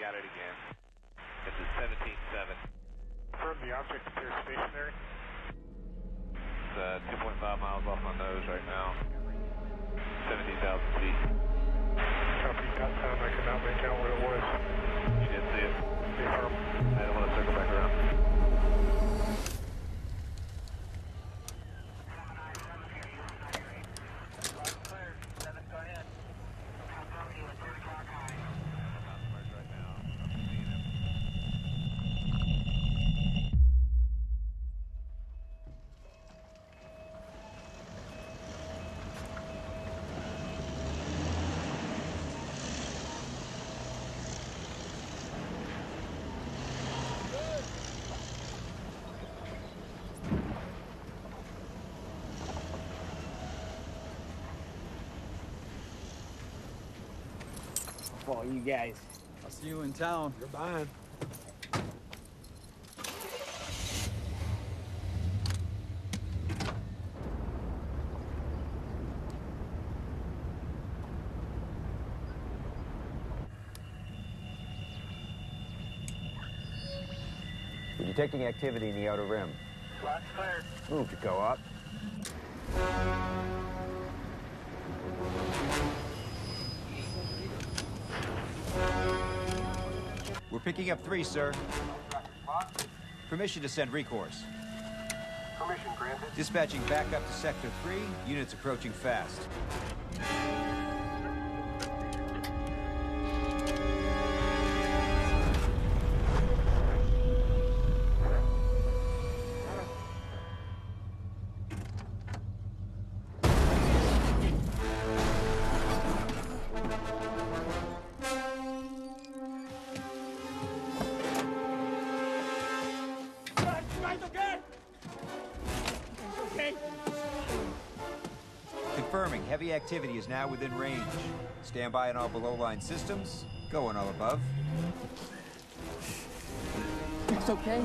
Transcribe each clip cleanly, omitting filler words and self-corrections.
got it again. It's at 17.7. Confirm the object appears stationary. It's 2.5 miles off my nose right now. 17,000 feet. Copy, got time. I cannot make out what it was. You didn't see it? Confirm. I don't want to circle back around. Follow you guys. I'll see you in town. You're mine. We're detecting activity in the outer rim. Lots cleared. Move to go up. We're picking up 3, sir. Permission to send recourse. Permission granted. Dispatching back up to Sector 3. Units approaching fast. Confirming, heavy activity is now within range. Stand by on all below-line systems. Go on all above. It's okay.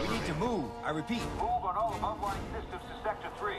We need to move. I repeat. Move on all above-line systems to Sector 3.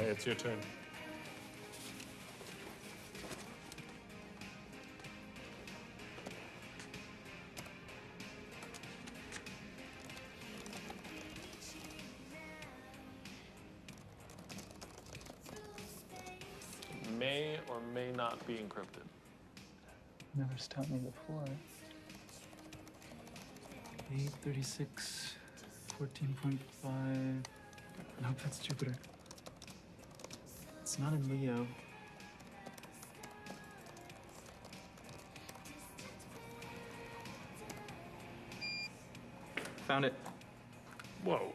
It's your turn. May or may not be encrypted. Never stopped me before. 836, 14.5. I hope that's Jupiter. It's not in Leo. Found it. Whoa,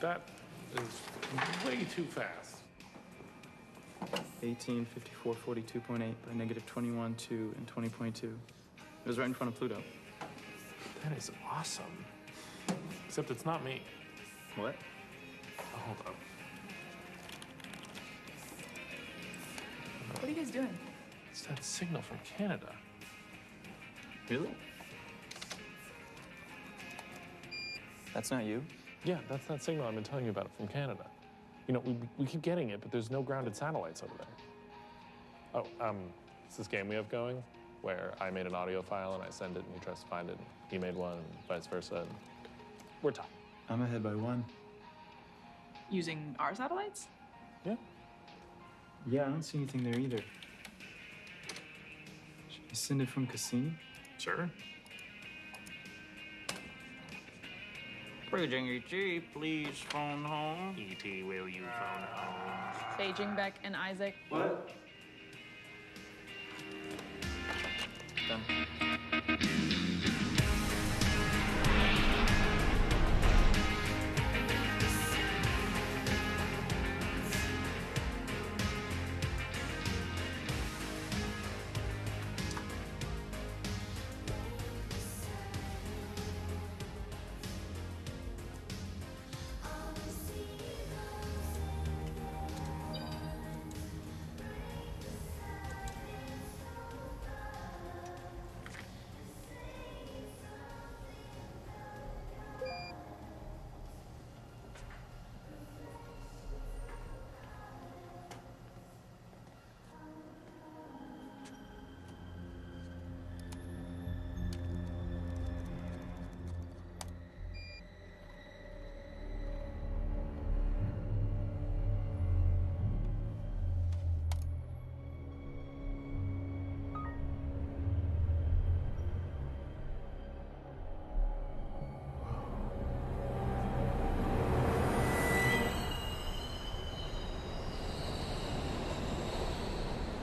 that is way too fast. 18, 54, 42.8 by negative 21, 2, and 20.2. It was right in front of Pluto. That is awesome. Except it's not me. What? Oh, hold on. What are you guys doing? It's that signal from Canada. Really? That's not you? Yeah, that's that signal I've been telling you about from Canada. You know, we keep getting it, but there's no grounded satellites over there. Oh, it's this game we have going where I made an audio file and I send it and he tries to find it. And he made one and vice versa. And we're tied. I'm ahead by 1. Using our satellites? Yeah. Yeah, I don't see anything there either. Should I send it from Cassini? Sure. Paging E.T., please phone home. E.T., will you phone home? Paging Beck and Isaac. What? Done.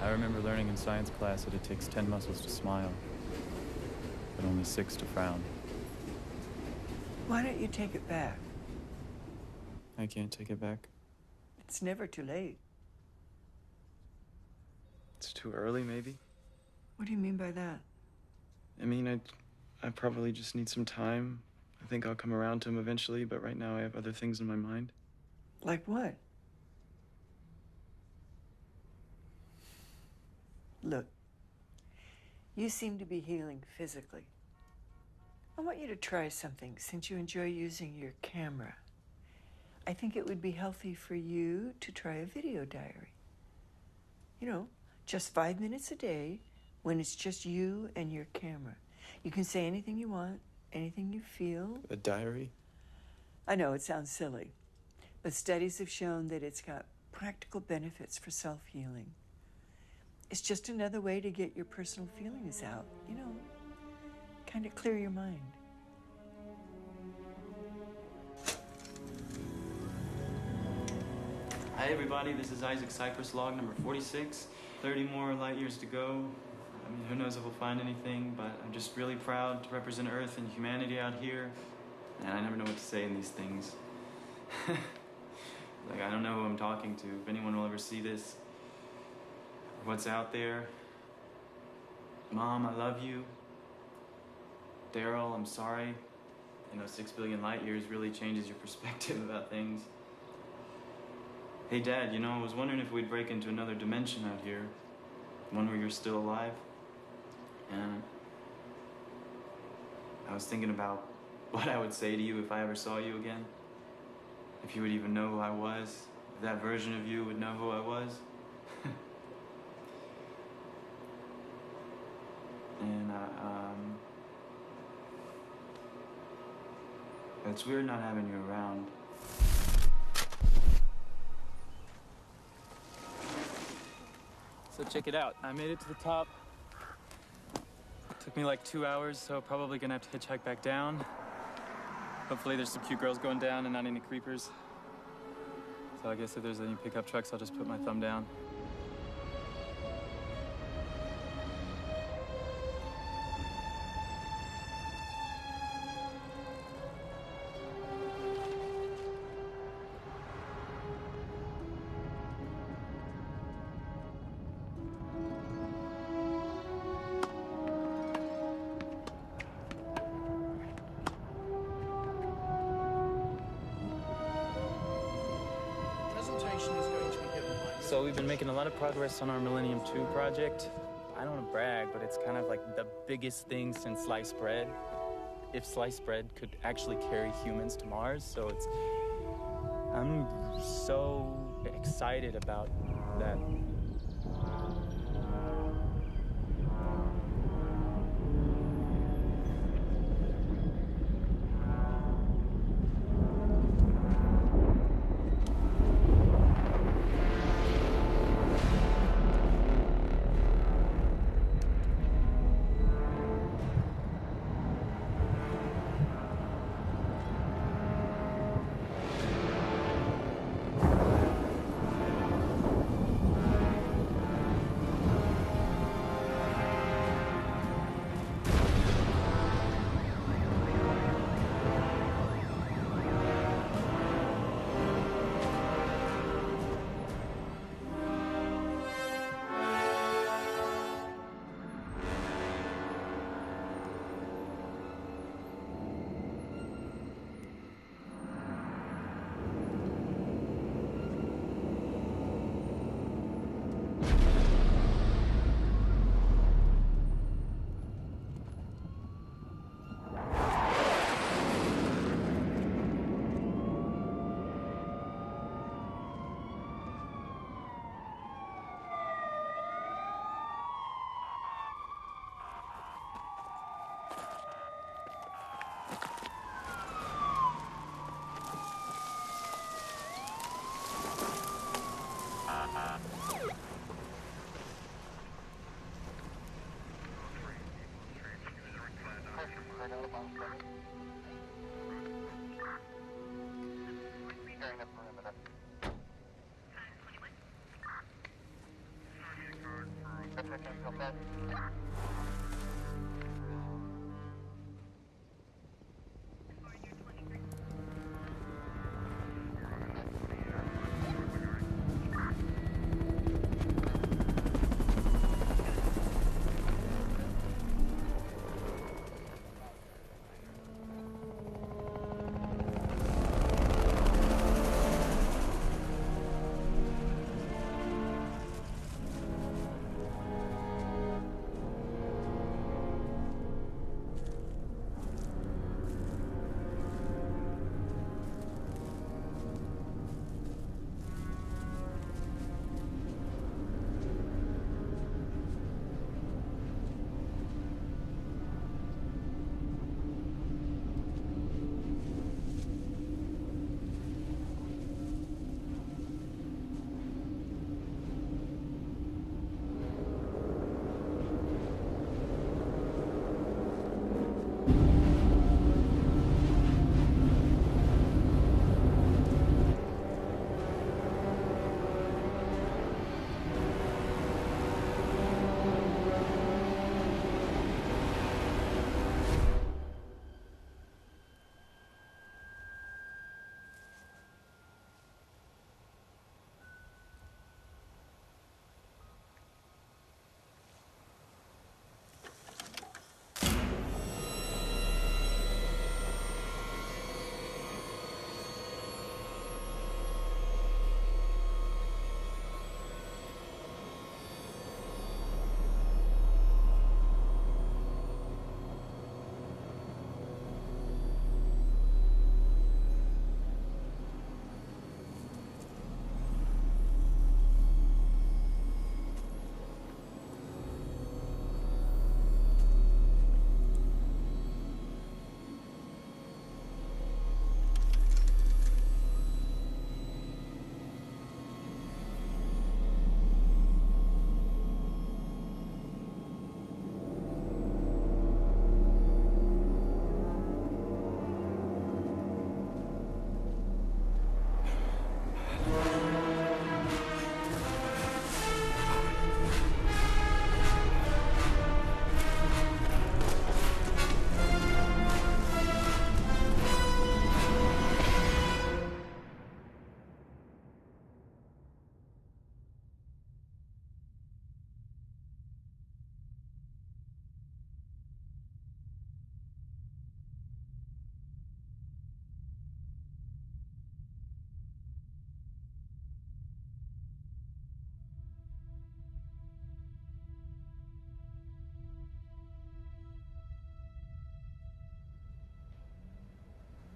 I remember learning in science class that it takes 10 muscles to smile, but only 6 to frown. Why don't you take it back? I can't take it back. It's never too late. It's too early, maybe? What do you mean by that? I mean, I probably just need some time. I think I'll come around to him eventually, but right now I have other things in my mind. Like what? Look, you seem to be healing physically. I want you to try something since you enjoy using your camera. I think it would be healthy for you to try a video diary. You know, just 5 minutes a day when it's just you and your camera. You can say anything you want, anything you feel. A diary? I know it sounds silly, but studies have shown that it's got practical benefits for self-healing. It's just another way to get your personal feelings out, you know, kind of clear your mind. Hi, everybody. This is Isaac Cypress, log number 46. 30 more light years to go. I mean, who knows if we'll find anything, but I'm just really proud to represent Earth and humanity out here. And I never know what to say in these things. Like, I don't know who I'm talking to, if anyone will ever see this. What's out there. Mom, I love you. Daryl, I'm sorry. 6 billion light years really changes your perspective about things. Hey, Dad, I was wondering if we'd break into another dimension out here. One where you're still alive. And I was thinking about what I would say to you if I ever saw you again. If you would even know who I was. If that version of you would know who I was. And it's weird not having you around. So check it out. I made it to the top. Took me like 2 hours, so probably gonna have to hitchhike back down. Hopefully there's some cute girls going down and not any creepers. So I guess if there's any pickup trucks, I'll just put my thumb down. So we've been making a lot of progress on our Millennium 2 project. I don't want to brag, but it's kind of like the biggest thing since sliced bread. If sliced bread could actually carry humans to Mars, so I'm so excited about that.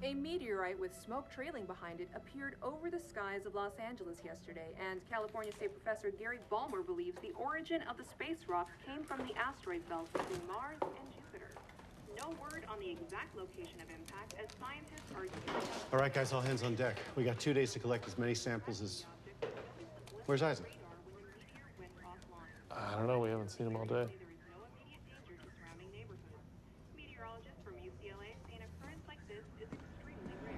A meteorite with smoke trailing behind it appeared over the skies of Los Angeles yesterday, and California State Professor Gary Ballmer believes the origin of the space rock came from the asteroid belt between Mars and Jupiter. No word on the exact location of impact, as scientists are... All right, guys, all hands on deck. We got 2 days to collect as many samples as... Where's Isaac? I don't know. We haven't seen him all day. Meteorologists from UCLA say an occurrence like this is extremely rare.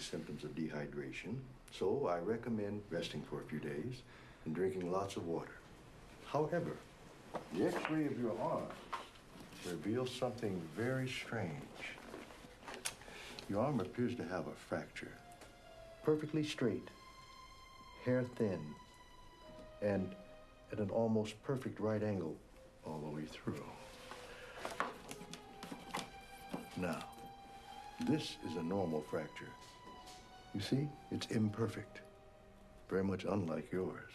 symptoms of dehydration, so I recommend resting for a few days and drinking lots of water. However, the X-ray of your arm reveals something very strange. Your arm appears to have a fracture. Perfectly straight, hair thin, and at an almost perfect right angle all the way through. Now, this is a normal fracture. You see, it's imperfect, very much unlike yours.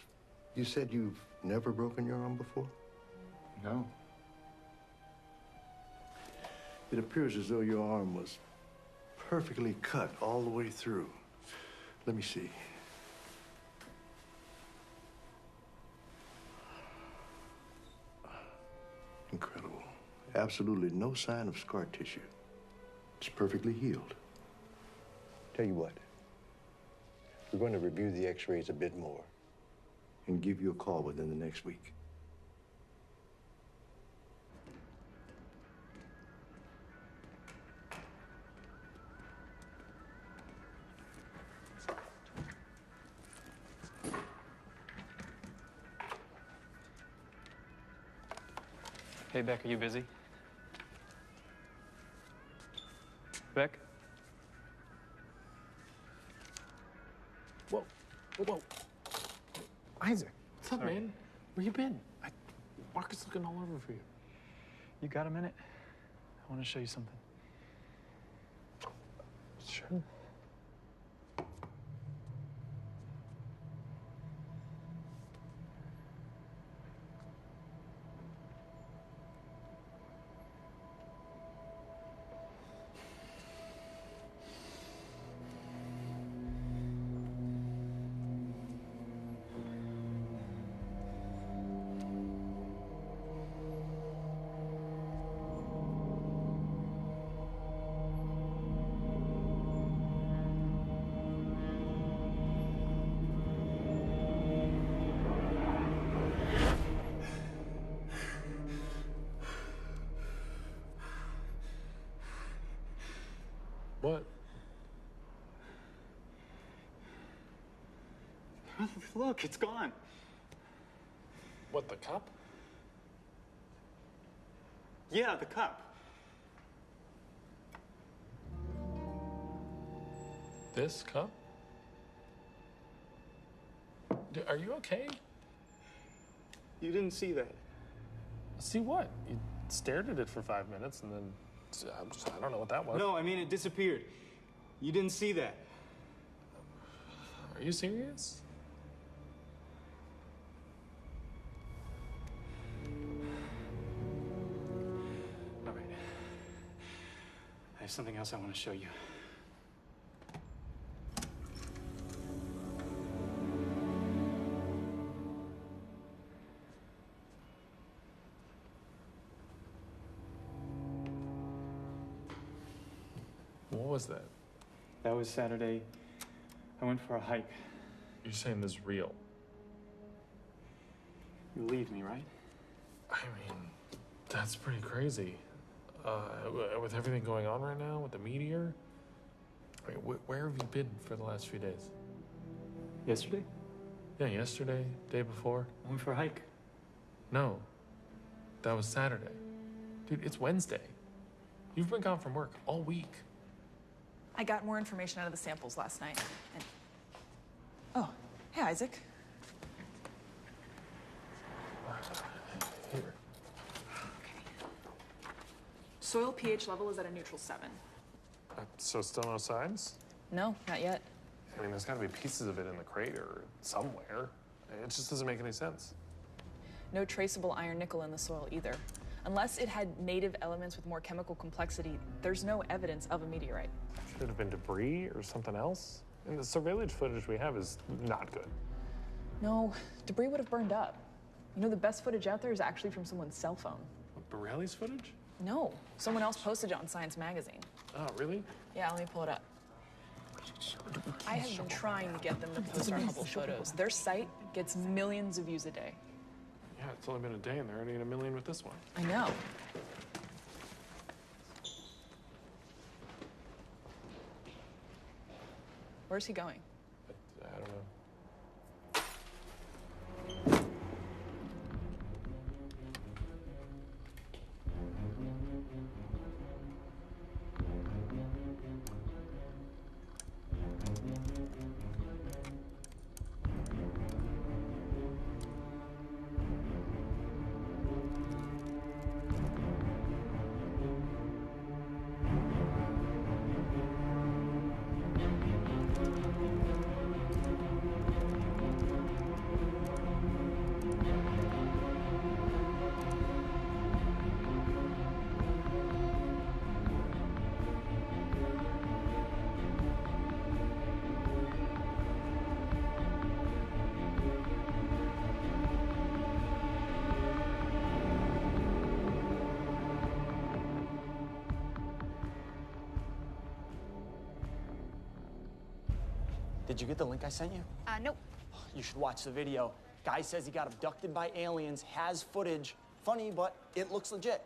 You said you've never broken your arm before? No. It appears as though your arm was perfectly cut all the way through. Let me see. Incredible. Absolutely no sign of scar tissue. It's perfectly healed. Tell you what, we're going to review the X-rays a bit more and give you a call within the next week. Hey, Beck, are you busy? Beck? Whoa, whoa. Isaac, what's up, man? Where you been? Marcus looking all over for you. You got a minute? I want to show you something. Sure. What? Look, it's gone. What, the cup? Yeah, the cup. This cup? Are you okay? You didn't see that. See what? You stared at it for 5 minutes and then I don't know what that was. No, I mean it disappeared. You didn't see that. Are you serious? All right. I have something else I want to show you. What was that? That was Saturday. I went for a hike. You're saying this is real? You believe me, right? I mean, that's pretty crazy. With everything going on right now, with the meteor. I mean, where have you been for the last few days? Yesterday? Yeah, yesterday, day before. I went for a hike. No, that was Saturday. Dude, it's Wednesday. You've been gone from work all week. I got more information out of the samples last night. And... Oh, hey, Isaac. Here. Soil pH level is at a neutral 7. So still no signs? No, not yet. I mean, there's got to be pieces of it in the crater somewhere. It just doesn't make any sense. No traceable iron-nickel in the soil either. Unless it had native elements with more chemical complexity, there's no evidence of a meteorite. Could have been debris or something else. And the surveillance footage we have is not good. No, debris would have burned up. You know, the best footage out there is actually from someone's cell phone. What, Borelli's footage? No, someone else posted it on Science Magazine. Oh, really? Yeah, let me pull it up. I have been trying to get them to post our Hubble photos. Their site gets millions of views a day. Yeah, it's only been a day and they're already at 1 million with this one. I know. Where's he going? I don't know. Did you get the link I sent you? Nope. You should watch the video. Guy says he got abducted by aliens, has footage. Funny, but it looks legit.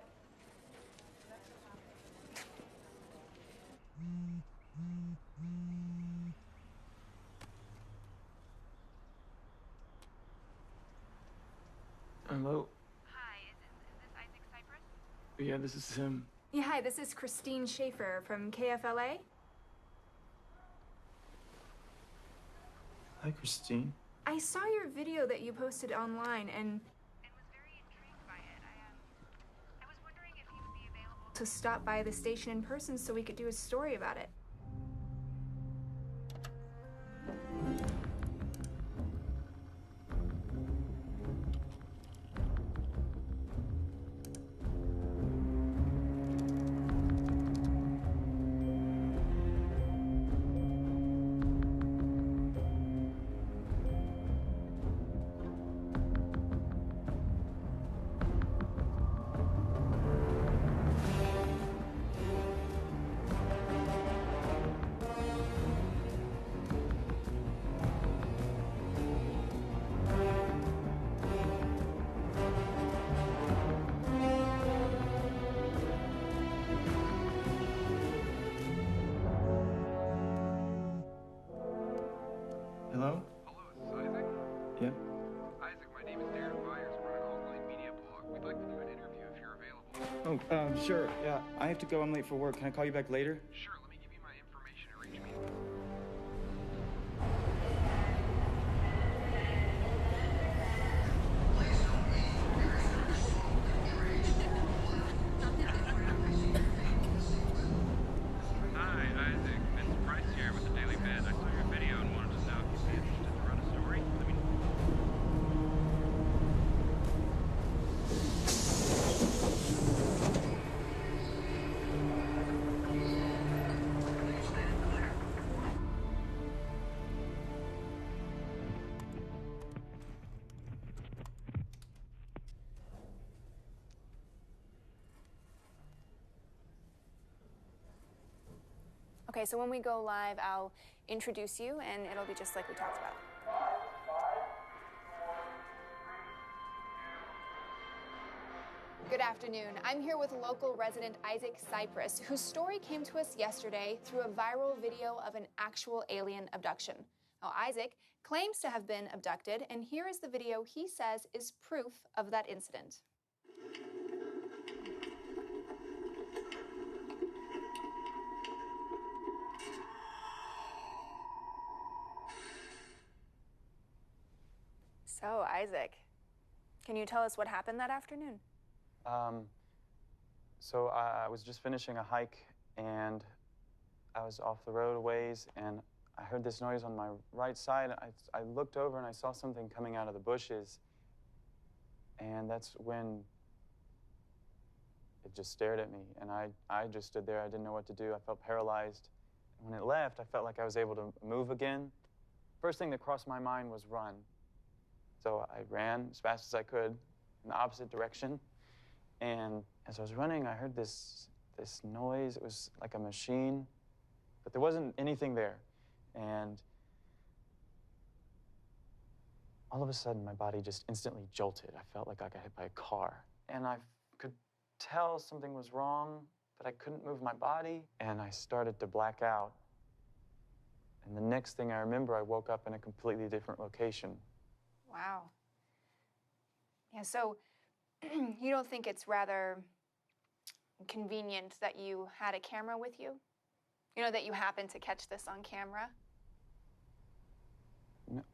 Hello? Hi, is this Isaac Cypress? Yeah, this is him. Yeah, hi, this is Christine Schaefer from KFLA. Hi, Christine. I saw your video that you posted online and was very intrigued by it. I was wondering if you would be available to stop by the station in person so we could do a story about it. Hello? Hello, is this Isaac? Yeah. Isaac, my name is Darren Byers. I run an online media blog. We'd like to do an interview if you're available. Oh, sure. Yeah, I have to go. I'm late for work. Can I call you back later? Sure, let me give you my information and reach me. Hi, Isaac. Vince Price here with the Daily Bed. I saw your video and wanted to know if you'd be interested to run a story. Let me know. Okay, so when we go live, I'll introduce you, and it'll be just like we talked about. Good afternoon. I'm here with local resident Isaac Cypress, whose story came to us yesterday through a viral video of an actual alien abduction. Now, Isaac claims to have been abducted, and here is the video he says is proof of that incident. So, Isaac, can you tell us what happened that afternoon? So I was just finishing a hike, and I was off the road a ways, and I heard this noise on my right side. I looked over, and I saw something coming out of the bushes, and that's when it just stared at me, and I just stood there. I didn't know what to do. I felt paralyzed. And when it left, I felt like I was able to move again. First thing that crossed my mind was run. So I ran as fast as I could in the opposite direction. And as I was running, I heard this noise. It was like a machine, but there wasn't anything there. And all of a sudden, my body just instantly jolted. I felt like I got hit by a car. And I could tell something was wrong, but I couldn't move my body. And I started to black out. And the next thing I remember, I woke up in a completely different location. Wow. Yeah, so you don't think it's rather convenient that you had a camera with you? You know, that you happened to catch this on camera?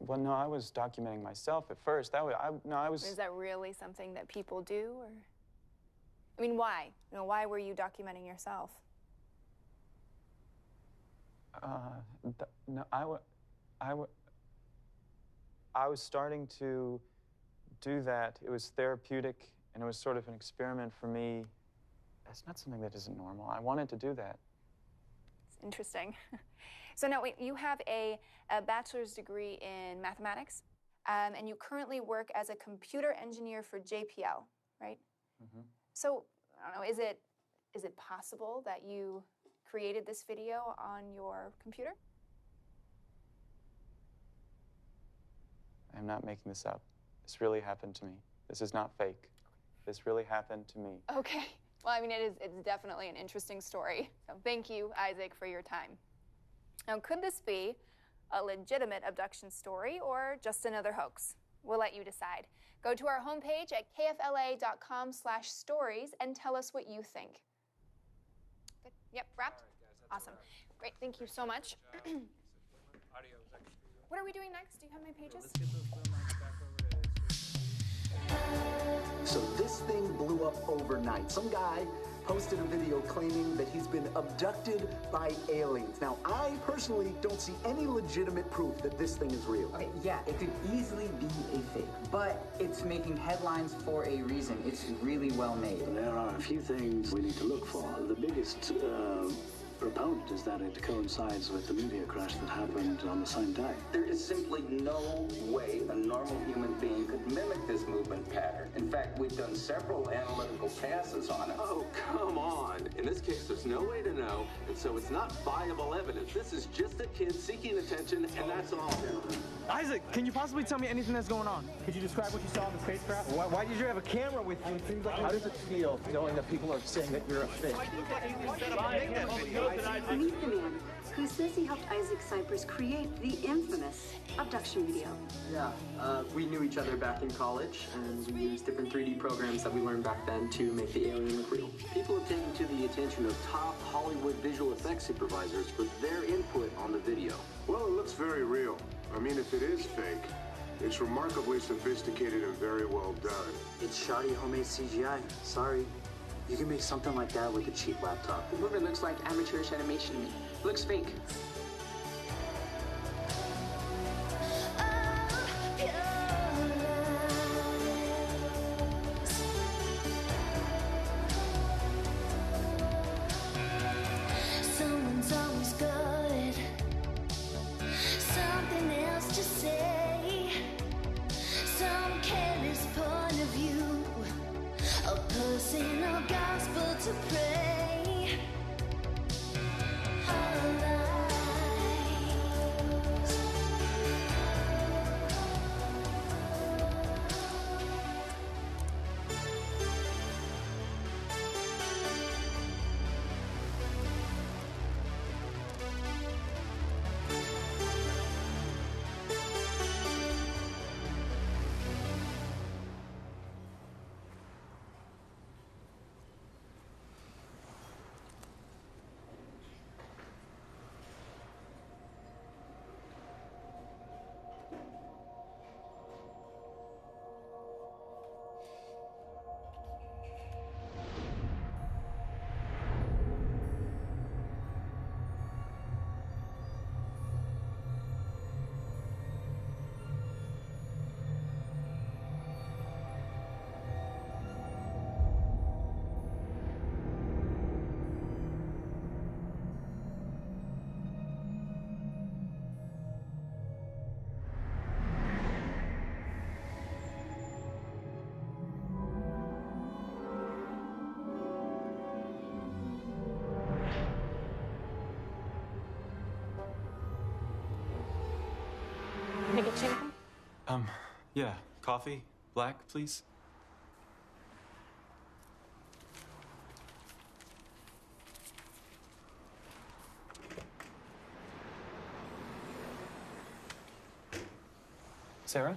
No, I was documenting myself at first. I was... Is that really something that people do, or? I mean, why? You know, why were you documenting yourself? No, I was starting to do that. It was therapeutic, and it was sort of an experiment for me. That's not something that isn't normal. I wanted to do that. It's interesting. So now, wait, you have a bachelor's degree in mathematics, and you currently work as a computer engineer for JPL, right? Mm-hmm. So, I don't know, is it possible that you created this video on your computer? I'm not making this up. This really happened to me. This is not fake. This really happened to me. Okay. Well, I mean, it's definitely an interesting story. So thank you, Isaac, for your time. Now, could this be a legitimate abduction story or just another hoax? We'll let you decide. Go to our homepage at kfla.com/stories and tell us what you think. Good. Yep, wrapped? Awesome. Great, thank you so much. What are we doing next? Do you have my pages? Let's get those film mics back over to... So this thing blew up overnight. Some guy posted a video claiming that he's been abducted by aliens. Now, I personally don't see any legitimate proof that this thing is real. Okay, yeah, it could easily be a fake, but it's making headlines for a reason. It's really well made. There are a few things we need to look for. The biggest proponent is that it coincides with the meteor crash that happened on the same day. There is simply no way a normal human being could mimic this movement pattern. In fact, we've done several analytical passes on it. Oh, come on. In this case, there's no way to know, and so it's not viable evidence. This is just a kid seeking attention, and that's all. Isaac, can you possibly tell me anything that's going on? Could you describe what you saw in the spacecraft? Why did you have a camera with you? It seems like... How does it feel knowing that people are saying that you're a fake? Meet the man who says he helped Isaac Cypress create the infamous abduction video. Yeah, we knew each other back in college, and we used different 3D programs that we learned back then to make the alien look real. People have taken to the attention of top Hollywood visual effects supervisors for their input on the video. Well, it looks very real. I mean, if it is fake, it's remarkably sophisticated and very well done. It's shoddy homemade CGI. Sorry. You can make something like that with a cheap laptop. The movie looks like amateurish animation to me. Looks fake. Someone's always got something else to say, some careless point of view, a personal gospel to pray. Our lives. Can I get you anything? Yeah. Coffee? Black, please? Sarah?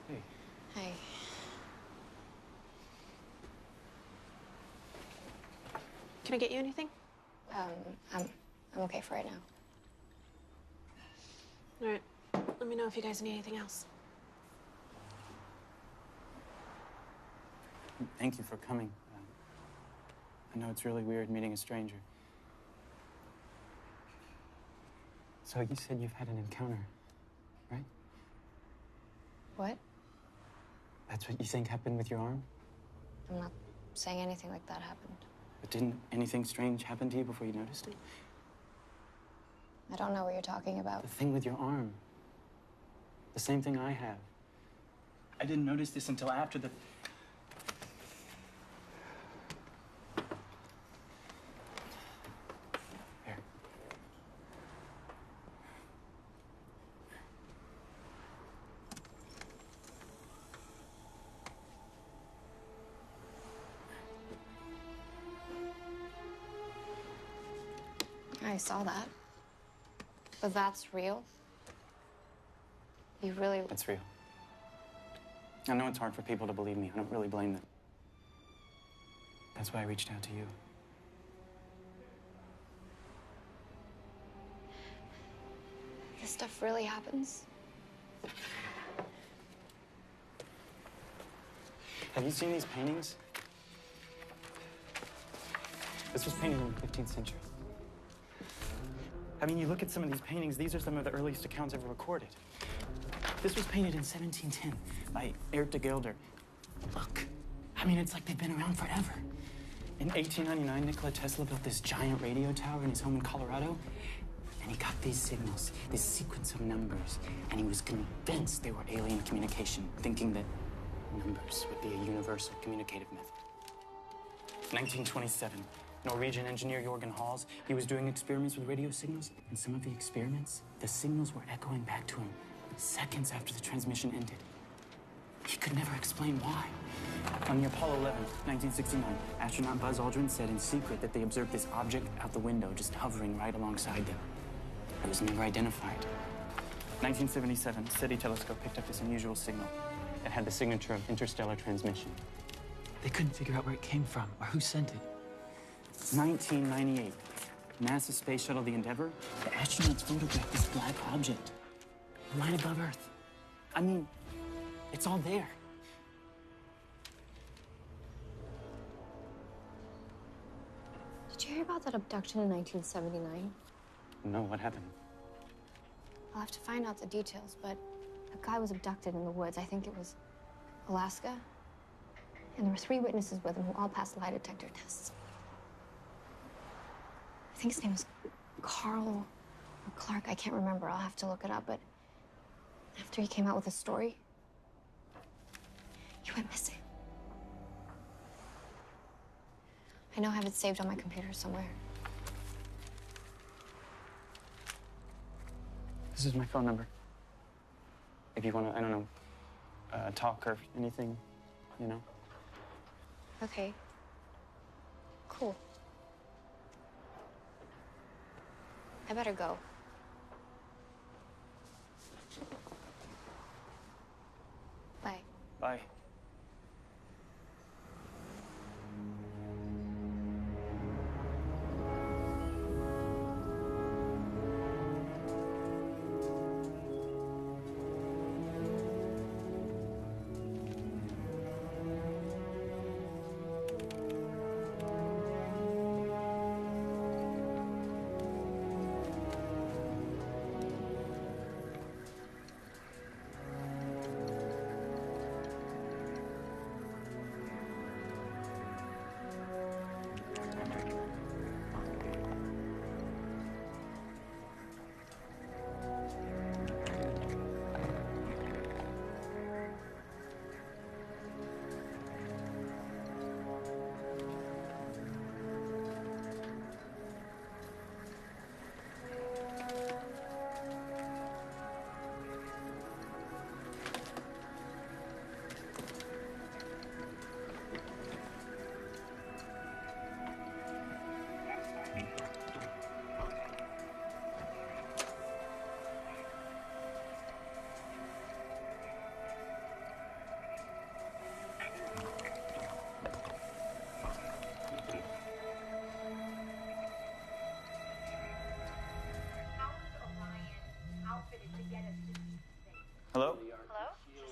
Hey. Hey. Can I get you anything? I'm okay for right now. All right. Let me know if you guys need anything else. Thank you for coming. I know it's really weird meeting a stranger. So you said you've had an encounter, right? What? That's what you think happened with your arm? I'm not saying anything like that happened. But didn't anything strange happen to you before you noticed it? I don't know what you're talking about. The thing with your arm. The same thing I have. I didn't notice this until after the... Here. I saw that. But that's real? You really... It's real. I know it's hard for people to believe me. I don't really blame them. That's why I reached out to you. This stuff really happens? Have you seen these paintings? This was painted in the 15th century. I mean, you look at some of these paintings, these are some of the earliest accounts ever recorded. This was painted in 1710 by Eric de Gelder. Look, I mean, it's like they've been around forever. In 1899, Nikola Tesla built this giant radio tower in his home in Colorado, and he got these signals, this sequence of numbers, and he was convinced they were alien communication, thinking that numbers would be a universal communicative method. 1927, Norwegian engineer Jorgen Hals, he was doing experiments with radio signals, and some of the experiments, the signals were echoing back to him seconds after the transmission ended. He could never explain why. On the Apollo 11, 1969, astronaut Buzz Aldrin said in secret that they observed this object out the window just hovering right alongside them. It was never identified. 1977, SETI telescope picked up this unusual signal. It had the signature of interstellar transmission. They couldn't figure out where it came from or who sent it. 1998, NASA space shuttle the Endeavour, the astronauts photographed this black object right above Earth. I mean, it's all there. Did you hear about that abduction in 1979? No, what happened? I'll have to find out the details, but a guy was abducted in the woods. I think it was Alaska. And there were 3 witnesses with him who all passed lie detector tests. I think his name was Carl or Clark. I can't remember. I'll have to look it up. But after he came out with his story, he went missing. I know I have it saved on my computer somewhere. This is my phone number. If you want to, I don't know, talk or anything, you know. Okay. Cool. I better go. Bye. Bye.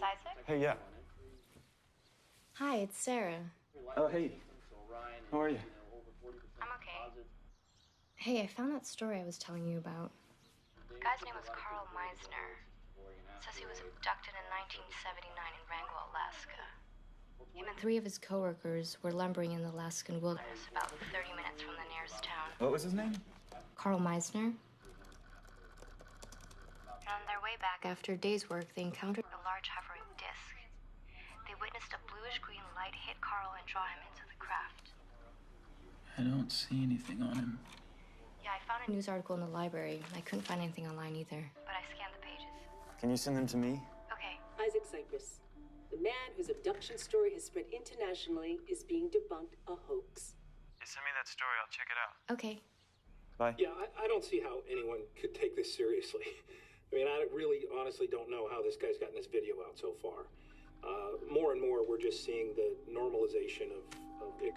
Isaac? Hey, yeah. Hi, it's Sarah. Oh, hey. How are you? I'm okay. Hey, I found that story I was telling you about. The guy's name was Carl Meisner. It says he was abducted in 1979 in Wrangell, Alaska. Him and 3 of his coworkers were lumbering in the Alaskan wilderness about 30 minutes from the nearest town. What was his name? Carl Meisner. And on their way back, after a day's work, they encountered a large hovering disc. They witnessed a bluish-green light hit Carl and draw him into the craft. I don't see anything on him. Yeah, I found a news article in the library. I couldn't find anything online either, but I scanned the pages. Can you send them to me? Okay. Isaac Cypress, the man whose abduction story has spread internationally, is being debunked a hoax. Yeah, send me that story. I'll check it out. Okay. Bye. Yeah, I don't see how anyone could take this seriously. I mean, I really honestly don't know how this guy's gotten this video out so far. More and more, we're just seeing the normalization of it.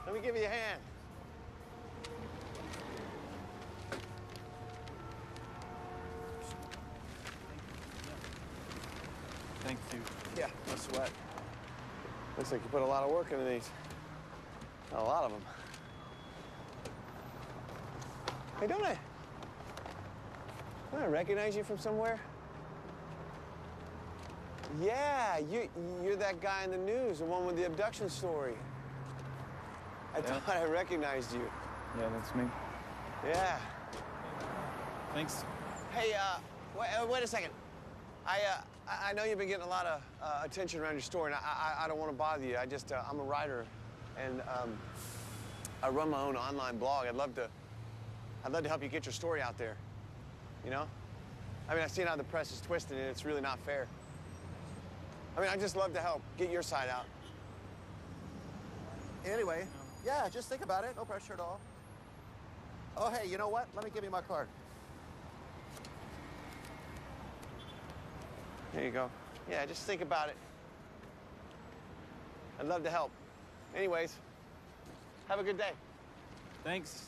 Let me give you a hand. Thank you. Yeah, no sweat. Looks like you put a lot of work into these. A lot of them. Hey, don't I recognize you from somewhere? Yeah, you're that guy in the news, the one with the abduction story. I thought I recognized you. Yeah, that's me. Yeah. Thanks. Hey, wait a second. I know you've been getting a lot of attention around your story, and I don't want to bother you. I'm a writer, and I run my own online blog. I'd love to help you get your story out there. You know? I mean, I've seen how the press is twisted, and it's really not fair. I mean, I'd just love to help get your side out. Anyway, yeah, just think about it. No pressure at all. Oh, hey, you know what? Let me give you my card. There you go. Yeah, just think about it. I'd love to help. Anyways, have a good day. Thanks.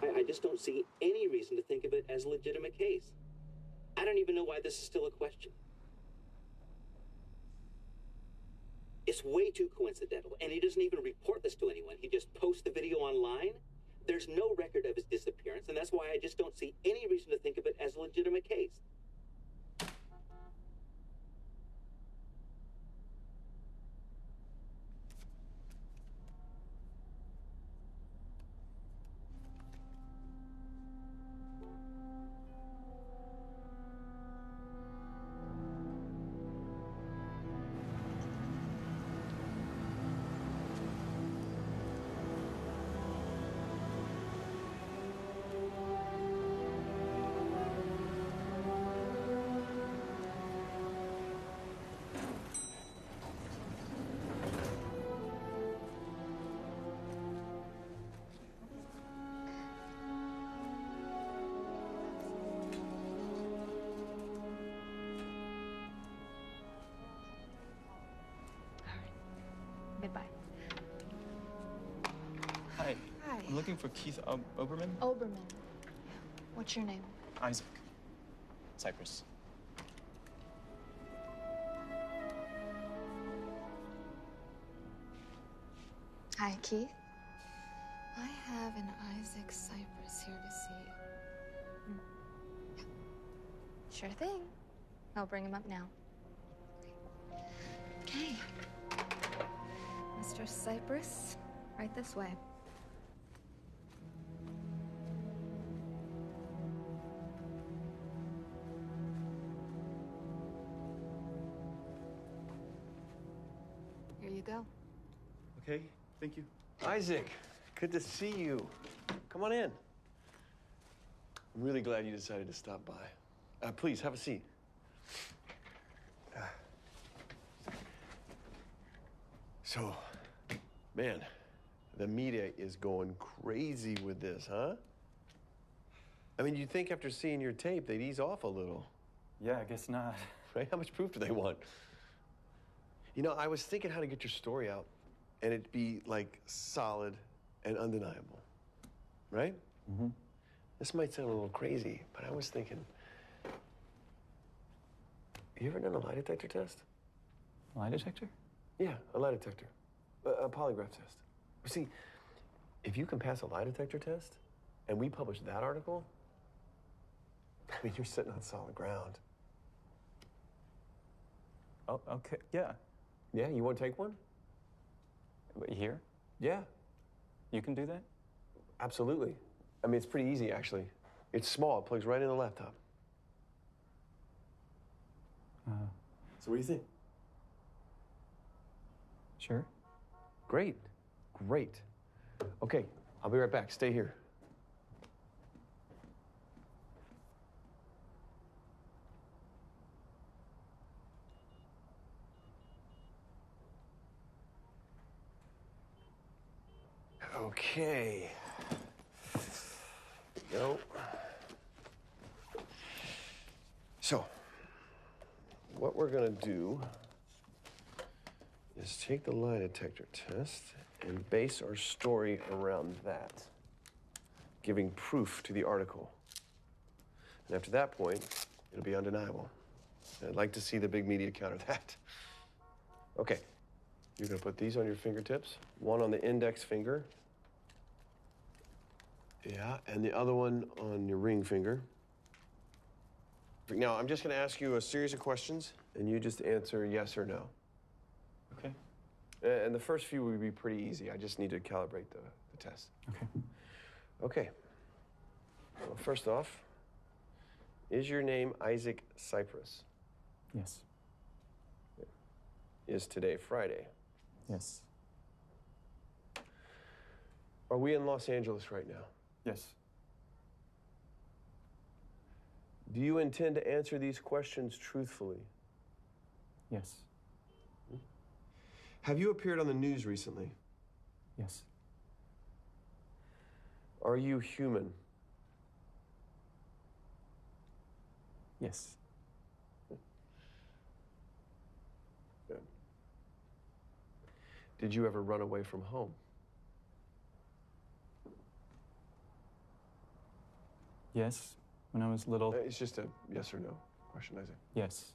I just don't see any reason to think of it as a legitimate case. I don't even know why this is still a question. It's way too coincidental, and he doesn't even report this to anyone. He just posts the video online. There's no record of his disappearance, and that's why I just don't see any reason to think of it as a legitimate case. looking for Keith Oberman. Oberman. What's your name? Isaac. Cypress. Hi, Keith. I have an Isaac Cypress here to see you. Sure thing. I'll bring him up now. Okay. Mr. Cypress, right this way. Here you go. Okay, thank you. Isaac, good to see you. Come on in. I'm really glad you decided to stop by. Please, have a seat. So, man, the media is going crazy with this, huh? I mean, you'd think after seeing your tape, they'd ease off a little. Yeah, I guess not. Right? How much proof do they want? You know, I was thinking how to get your story out, and it'd be, like, solid and undeniable. Right? Mm-hmm. This might sound a little crazy, but I was thinking, you ever done a lie detector test? Lie detector? Yeah, a lie detector. A polygraph test. You see, if you can pass a lie detector test, and we publish that article, I mean, you're sitting on solid ground. Oh, okay, yeah. Yeah, you want to take one? Here? Yeah. You can do that? Absolutely. I mean, it's pretty easy, actually. It's small, it plugs right in the laptop. So what do you think? Sure. Great. Great. Okay, I'll be right back. Stay here. Okay. Go. So, what we're gonna do is take the lie detector test and base our story around that, giving proof to the article. And after that point, it'll be undeniable. And I'd like to see the big media counter that. Okay, you're gonna put these on your fingertips, one on the index finger. Yeah, and the other one on your ring finger. Now, I'm just gonna ask you a series of questions, and you just answer yes or no. Okay. And the first few will be pretty easy. I just need to calibrate the test. Okay. Okay. Well, first off, is your name Isaac Cypress? Yes. Is today Friday? Yes. Are we in Los Angeles right now? Yes. Do you intend to answer these questions truthfully? Yes. Have you appeared on the news recently? Yes. Are you human? Yes. Good. Did you ever run away from home? Yes. When I was little. It's just a yes or no question, Isaac. Yes.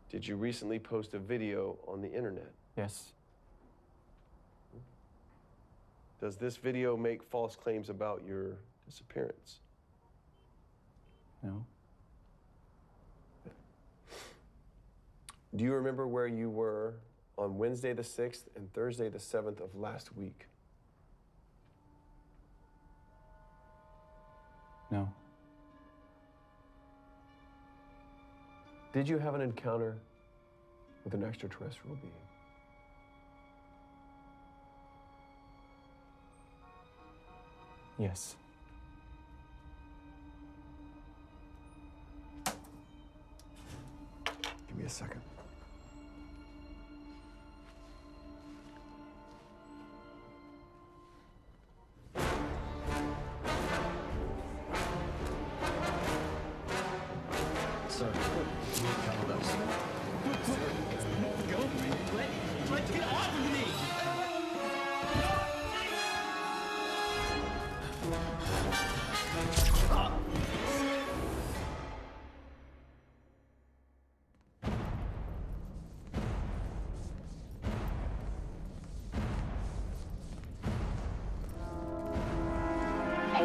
Did you recently post a video on the internet? Yes. Does this video make false claims about your disappearance? No. Do you remember where you were on Wednesday the 6th and Thursday the 7th of last week? No. Did you have an encounter with an extraterrestrial being? Yes. Give me a second. Sir, Let's get off of me!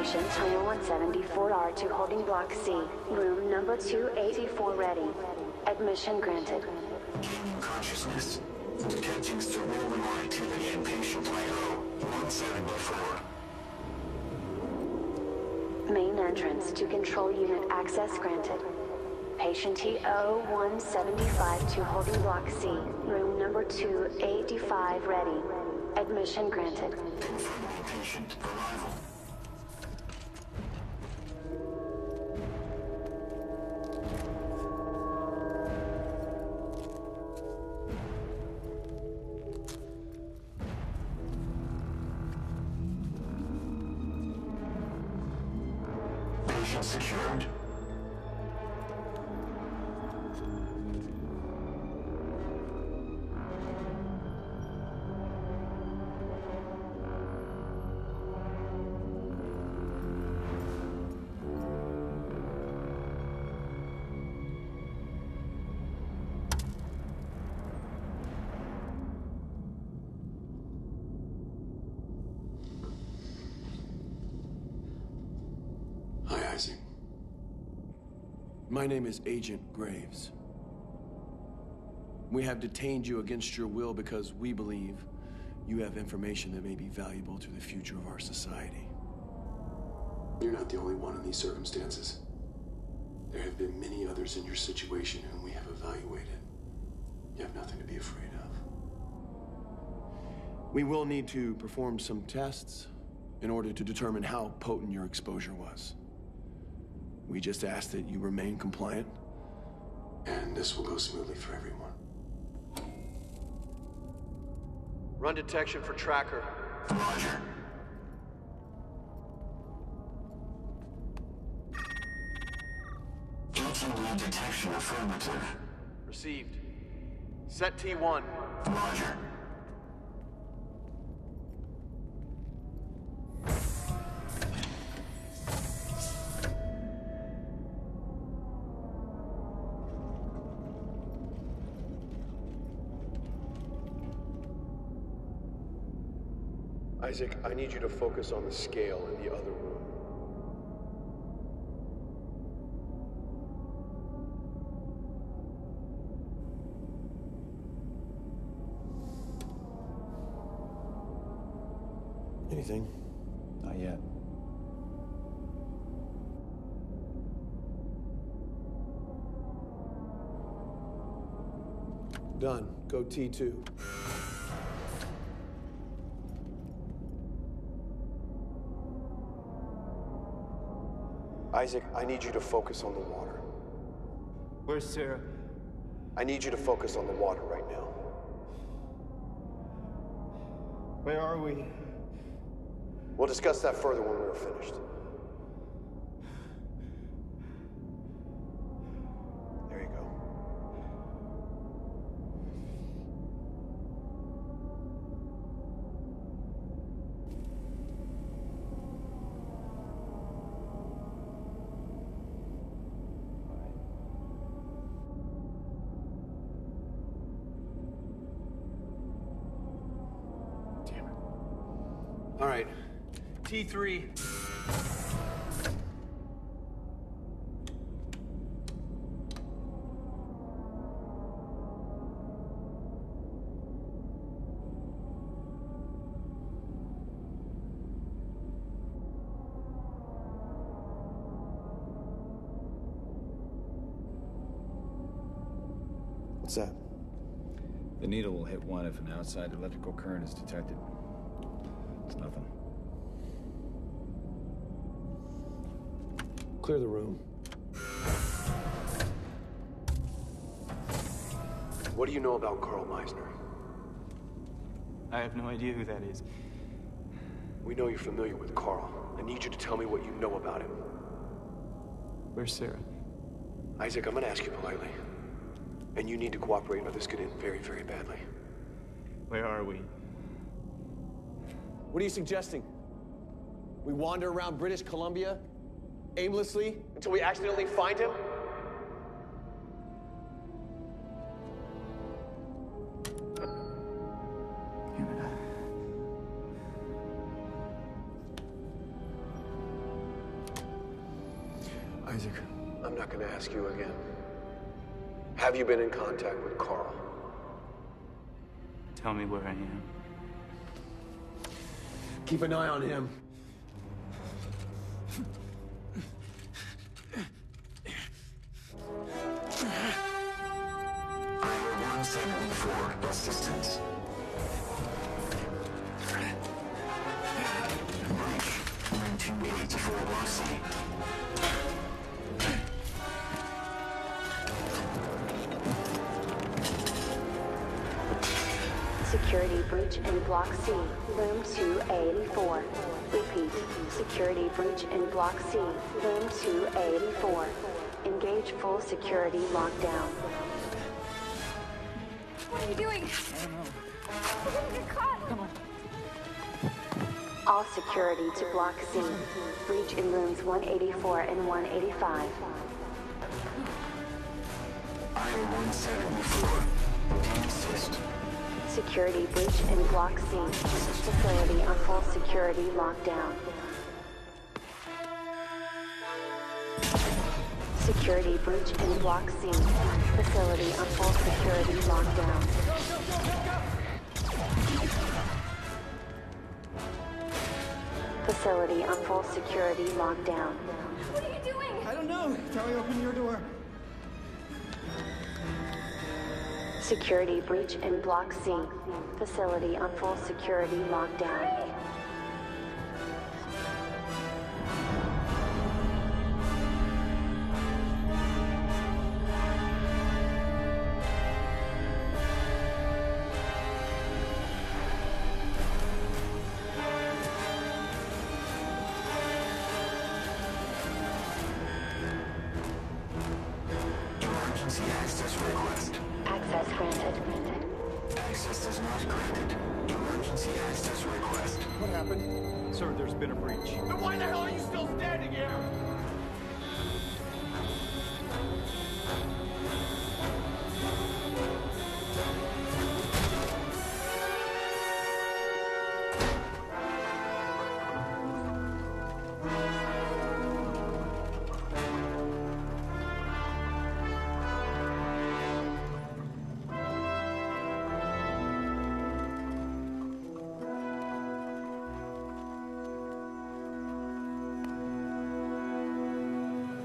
patient, Terminal 174R to holding block C, room number 284 ready. Admission granted. Gaining consciousness. Detecting cerebral activity in patient IO 174. Main entrance to control unit access granted. Patient TO 175 to holding block C, room number 285 ready. Admission granted. Confirming patient arrival. Patient secured. Hi, Isaac. My name is Agent Graves. We have detained you against your will because we believe you have information that may be valuable to the future of our society. You're not the only one in these circumstances. There have been many others in your situation whom we have evaluated. You have nothing to be afraid of. We will need to perform some tests in order to determine how potent your exposure was. We just ask that you remain compliant, and this will go smoothly for everyone. Run detection for tracker. Roger. ATD detection affirmative. Received. Set T1. Roger. Isaac, I need you to focus on the scale in the other room. Anything? Not yet. Done. Go T2. Isaac, I need you to focus on the water. Where's Sarah? I need you to focus on the water right now. Where are we? We'll discuss that further when we're finished. There you go. All right. T3. What's that? The needle will hit one if an outside electrical current is detected. It's nothing. Clear the room. What do you know about Carl Meisner? I have no idea who that is. We know you're familiar with Carl. I need you to tell me what you know about him. Where's Sarah? Isaac, I'm gonna ask you politely. And you need to cooperate or this could end very, very badly. Where are we? What are you suggesting? We wander around British Columbia aimlessly until we accidentally find him? Isaac. I'm not going to ask you again. Have you been in contact with Carl? Tell me where I am. Keep an eye on him. Iowa 174, assistance. Breach 284 Block C. Security breach in Block C, Room 284. Repeat, security breach in Block C, Room 284. Engage full security lockdown. What are you doing? I don't know. We're gonna get caught. Come on. All security to Block C. Breach in rooms 184 and 185. Iowa 174. Assist. Security breach in Block C. Facility on full security lockdown. Security breach in Block C. Facility on full security lockdown. Facility on full security lockdown. What are you doing? I don't know. Charlie, open your door. Security breach in Block C. Facility on full security lockdown. Emergency access request. Access granted. Access is not granted. Emergency access request. What happened? Sir, there's been a breach. Then why the hell are you still standing here?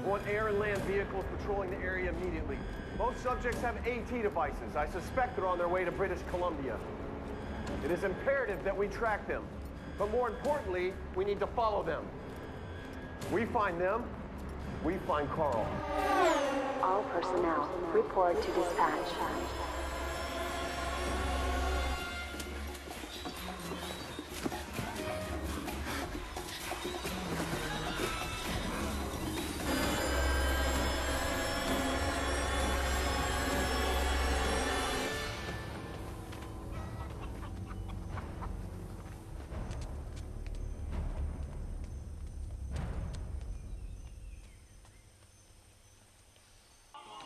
Want air and land vehicles patrolling the area immediately. Most subjects have AT devices. I suspect they're on their way to British Columbia. It is imperative that we track them. But more importantly, we need to follow them. We find them, we find Carl. All personnel, report to dispatch.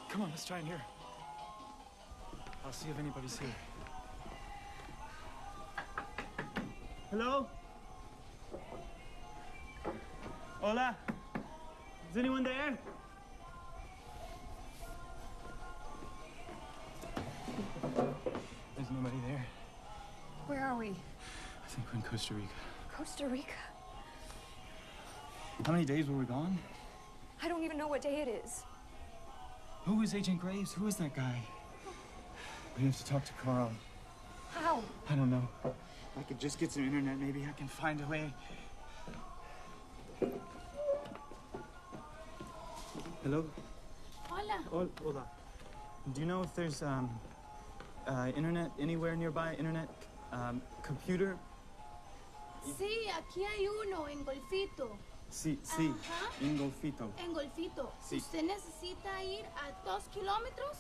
Come on, let's try in here. I'll see if anybody's here. Hello? Hola? Is anyone there? There's nobody there. Where are we? I think we're in Costa Rica. Costa Rica. How many days were we gone? I don't even know what day it is. Who is Agent Graves? Who is that guy? We have to talk to Carl. How? I don't know. If I could just get some internet, maybe I can find a way. Hello? Hola. Hola. Do you know if there's internet anywhere nearby? Internet? Computer? Sí, aquí hay uno en Golfito. Sí, Ajá. en Golfito. En Golfito. Sí. Usted necesita ir a 2 kilómetros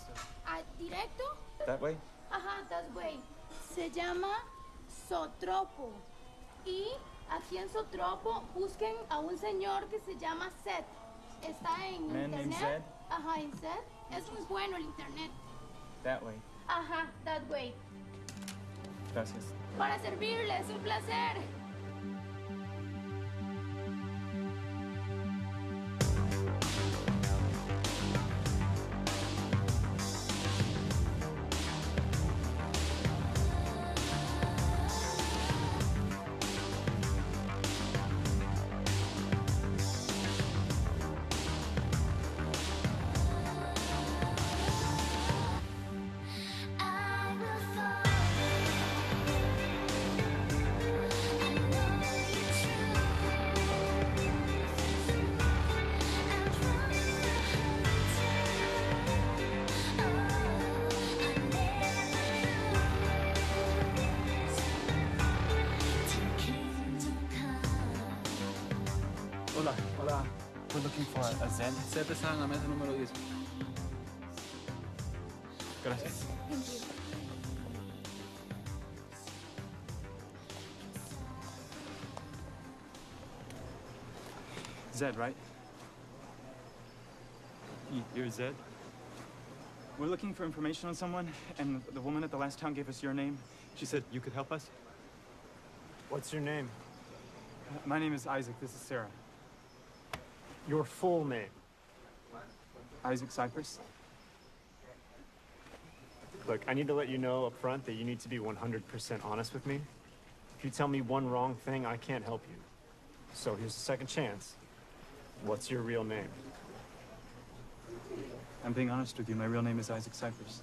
directo. That way? Ajá, that way. Se llama Sotropo. Y aquí en Sotropo busquen a un señor que se llama Seth. Está en Man named internet. Zed? Ajá, en Seth. Es muy bueno el internet. That way. Ajá, that way. Gracias. Para servirle, es un placer. Hola. Hola. We're looking for a Zed. Zed está en la mesa número 10. Gracias. Thank you. Zed, right? You're Zed? We're looking for information on someone, and the woman at the last town gave us your name. She said you could help us. What's your name? My name is Isaac. This is Sarah. Your full name? Isaac Cypress. Look, I need to let you know up front that you need to be 100% honest with me. If you tell me one wrong thing, I can't help you. So here's a second chance. What's your real name? I'm being honest with you. My real name is Isaac Cypress.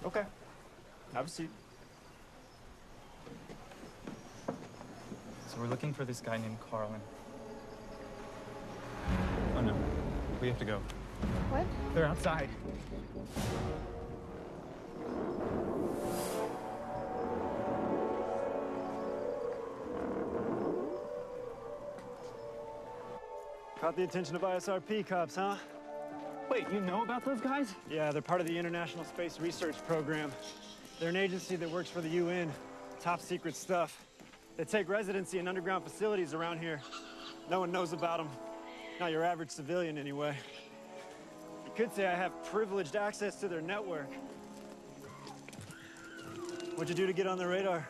Okay. Have a seat. So we're looking for this guy named Carl. Oh no, we have to go. What? They're outside. Caught the attention of ISRP cops, huh? Wait, you know about those guys? Yeah, they're part of the International Space Research Program. They're an agency that works for the UN. Top secret stuff. They take residency in underground facilities around here. No one knows about them. Not your average civilian, anyway. You could say I have privileged access to their network. What'd you do to get on the radar?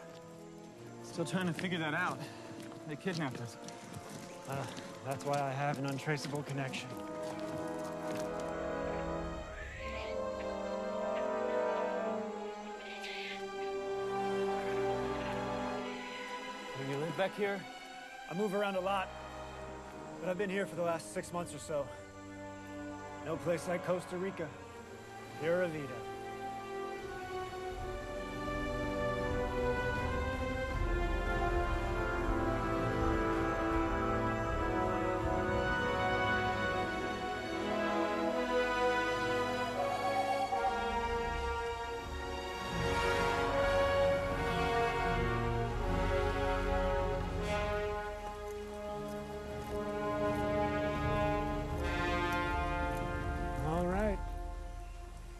Still trying to figure that out. They kidnapped us. That's why I have an untraceable connection. You live back here? I move around a lot, but I've been here for the last 6 months or so. No place like Costa Rica. Pura vida.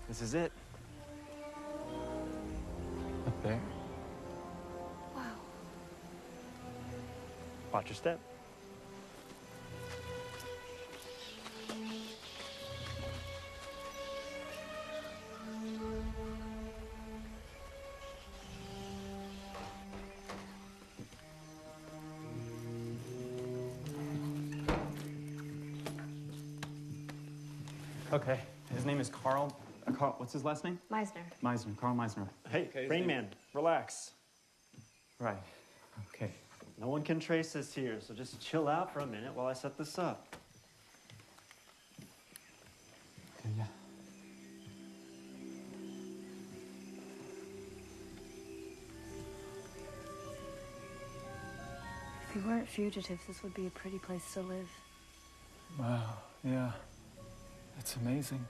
This is it. Up there? Wow. Watch your step. Okay. His name is Carl. Carl, what's his last name? Meisner. Meisner. Carl Meisner. Hey, Okay, Rain Man, relax. Right. Okay. No one can trace us here, so just chill out for a minute while I set this up. Okay, yeah. If we weren't fugitives, this would be a pretty place to live. Wow, yeah. That's amazing.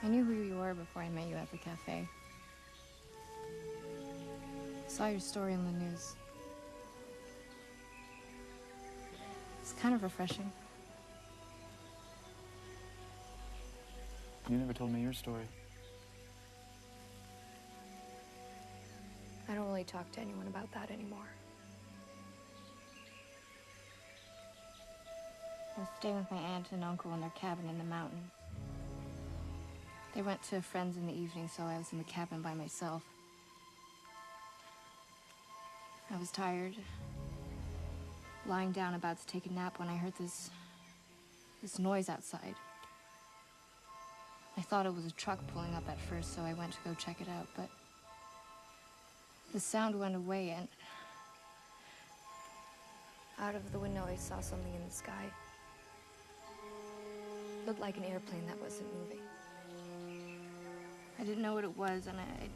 I knew who you were before I met you at the cafe. Saw your story in the news. It's kind of refreshing. You never told me your story. I don't really talk to anyone about that anymore. I was staying with my aunt and uncle in their cabin in the mountains. They went to friends in the evening, so I was in the cabin by myself. I was tired, lying down about to take a nap when I heard this noise outside. I thought it was a truck pulling up at first, so I went to go check it out, but the sound went away, and out of the window I saw something in the sky. Looked like an airplane that wasn't moving. I didn't know what it was, and I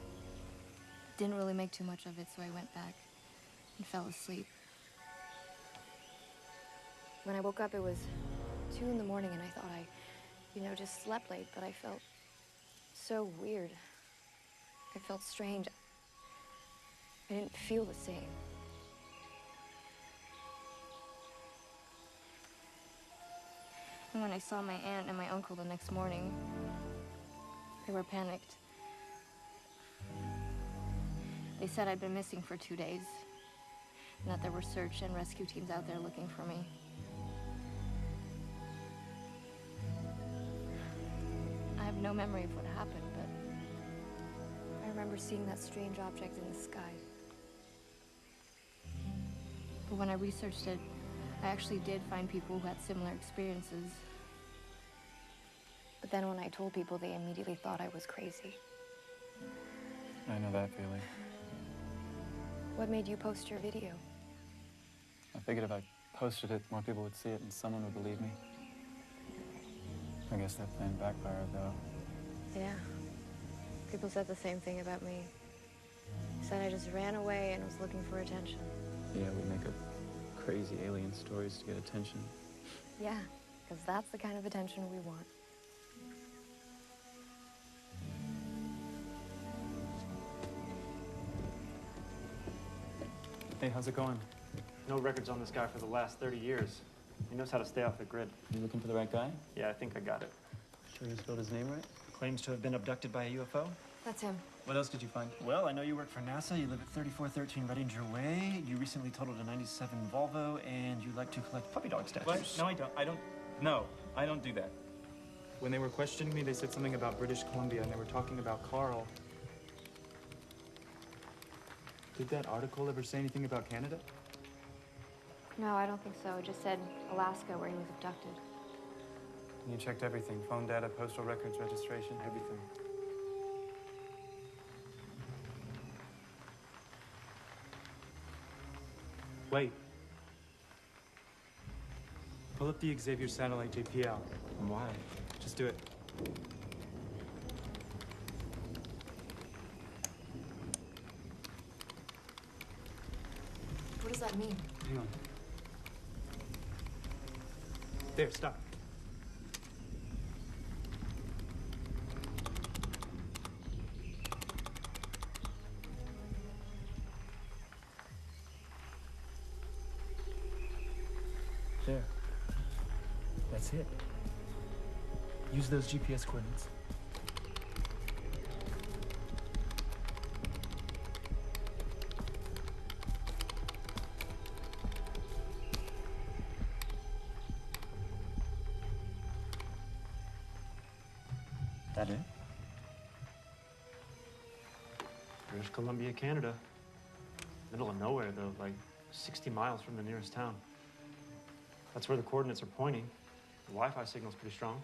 didn't really make too much of it, so I went back and fell asleep. When I woke up, it was 2 in the morning, and I thought I just slept late, but I felt so weird. I felt strange. I didn't feel the same. And when I saw my aunt and my uncle the next morning, they were panicked. They said I'd been missing for 2 days, and that there were search and rescue teams out there looking for me. I have no memory of what happened, but I remember seeing that strange object in the sky. But when I researched it, I actually did find people who had similar experiences. But then when I told people, they immediately thought I was crazy. I know that feeling. What made you post your video? I figured if I posted it, more people would see it and someone would believe me. I guess that plan backfired, though. Yeah. People said the same thing about me. Said I just ran away and was looking for attention. Yeah, we make up crazy alien stories to get attention. Yeah, because that's the kind of attention we want. Hey, how's it going? No records on this guy for the last 30 years. He knows how to stay off the grid. You looking for the right guy? Yeah, I think I got it. Sure you spelled his name right? Claims to have been abducted by a UFO. That's him. What else did you find? Well, I know you work for NASA, you live at 3413 Redinger Way, you recently totaled a 97 Volvo, and you like to collect puppy dog statues. What? No, I don't. No, I don't do that. When they were questioning me, they said something about British Columbia, and they were talking about Carl. Did that article ever say anything about Canada? No, I don't think so. It just said Alaska, where he was abducted. And you checked everything, phone data, postal records, registration, everything. Wait. Pull up the Xavier satellite JPL. And why? Just do it. What does that mean? Hang on. There, stop. There. That's it. Use those GPS coordinates. That it? British Columbia, Canada. Middle of nowhere, though, like 60 miles from the nearest town. That's where the coordinates are pointing. The Wi-Fi signal's pretty strong.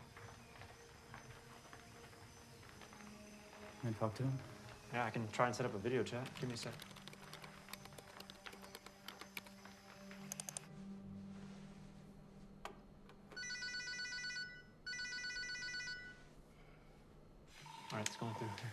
Can I talk to him? Yeah, I can try and set up a video chat. Give me a sec. All right, it's going through here.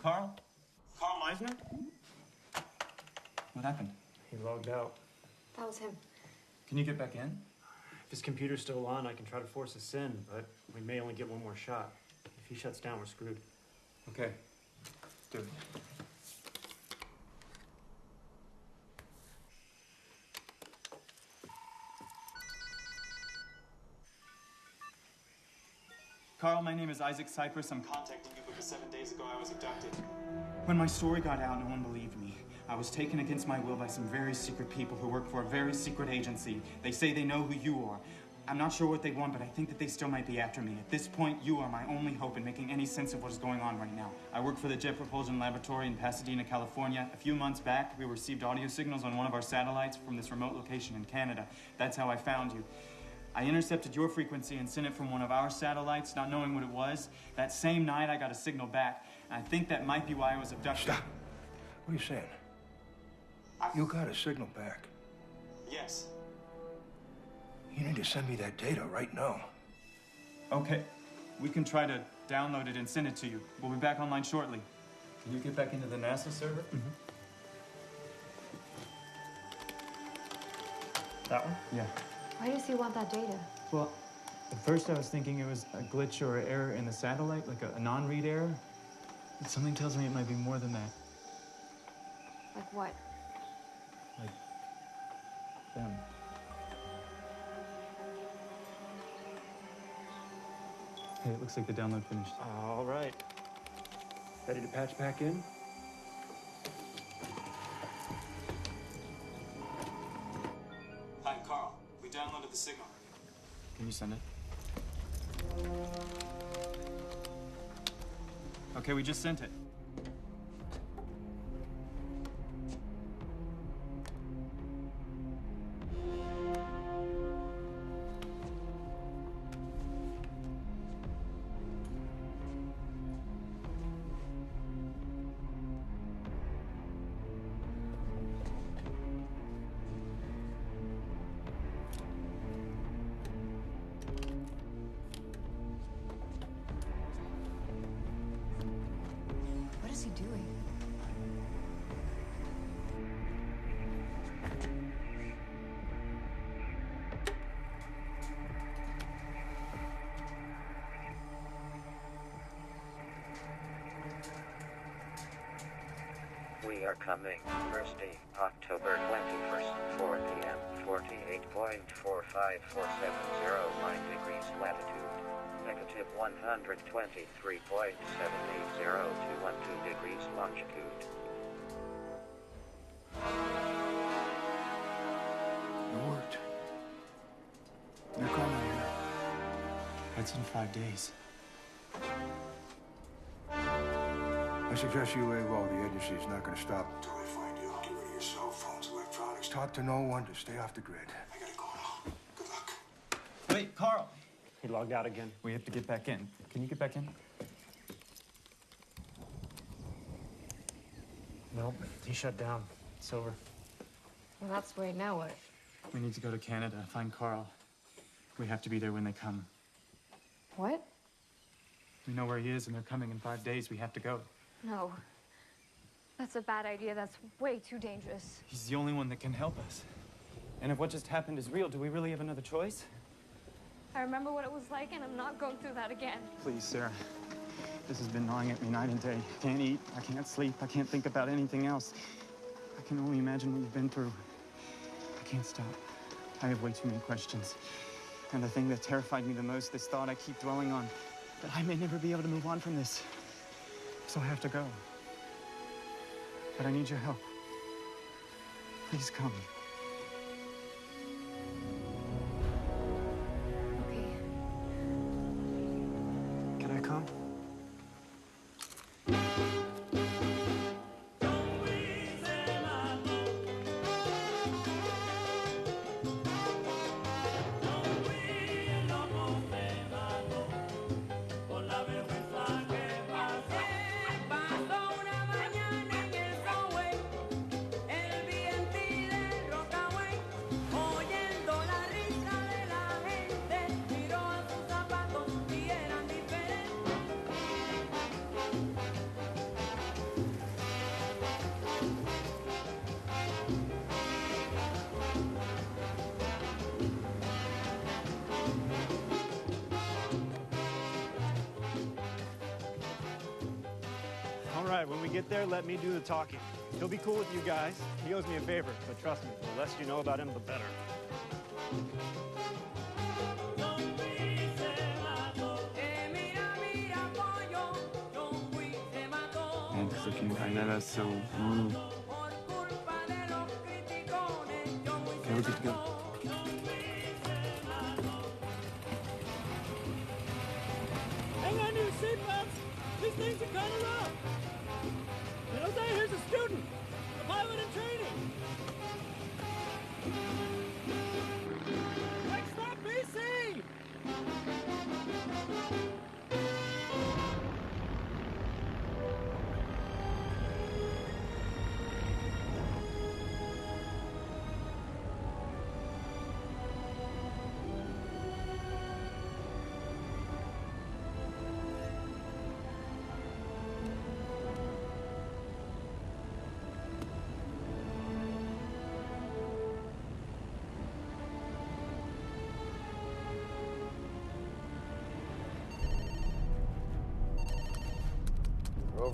Carl? Carl Meisner? What happened? He logged out. That was him. Can you get back in? If his computer's still on, I can try to force us in, but we may only get one more shot. If he shuts down, we're screwed. Okay. Do it. Carl, my name is Isaac Cypress. I'm contacting you because 7 days ago I was abducted. When my story got out, no one believed me. I was taken against my will by some very secret people who work for a very secret agency. They say they know who you are. I'm not sure what they want, but I think that they still might be after me. At this point, you are my only hope in making any sense of what is going on right now. I work for the Jet Propulsion Laboratory in Pasadena, California. A few months back, we received audio signals on one of our satellites from this remote location in Canada. That's how I found you. I intercepted your frequency and sent it from one of our satellites, not knowing what it was. That same night, I got a signal back, and I think that might be why I was abducted. Stop. What are you saying? You got a signal back. Yes. You need to send me that data right now. Okay. We can try to download it and send it to you. We'll be back online shortly. Can you get back into the NASA server? That one? Yeah. Why does he want that data? Well, at first I was thinking it was a glitch or an error in the satellite, like a non-read error. But something tells me it might be more than that. Like what? Like them. Hey, it looks like the download finished. All right. Ready to patch back in? Hi, Carl. We downloaded the signal. Can you send it? Okay, we just sent it. What is he doing? We are coming. Thursday, October 21st, 4 p.m. 48.45470 degrees latitude. Negative 123.780 degrees longitude. It worked. They're coming here. That's in 5 days. I suggest you lay low. The agency is not going to stop until they find you. Get rid of your cell phones, electronics. Talk to no one. Just stay off the grid. I gotta go now. Good luck. Wait, Carl. He logged out again. We have to get back in. Can you get back in? Nope. He shut down. It's over. Well, that's great. Now what? We need to go to Canada, find Carl. We have to be there when they come. What? We know where he is, and they're coming in 5 days. We have to go. No. That's a bad idea. That's way too dangerous. He's the only one that can help us. And if what just happened is real, do we really have another choice? I remember what it was like, and I'm not going through that again. Please, Sarah. This has been gnawing at me night and day. I can't eat, I can't sleep, I can't think about anything else. I can only imagine what you've been through. I can't stop. I have way too many questions. And the thing that terrified me the most, this thought I keep dwelling on, that I may never be able to move on from this. So I have to go. But I need your help. Please come. Can I come? All right, when we get there, let me do the talking. He'll be cool with you guys. He owes me a favor, but trust me, the less you know about him, the better. And freaking Canada's so rude. Okay, we're good to go. Hang on to your seatbelts. These things are kind of rough. You know, say, here's a student, a pilot in training. Next stop, BC.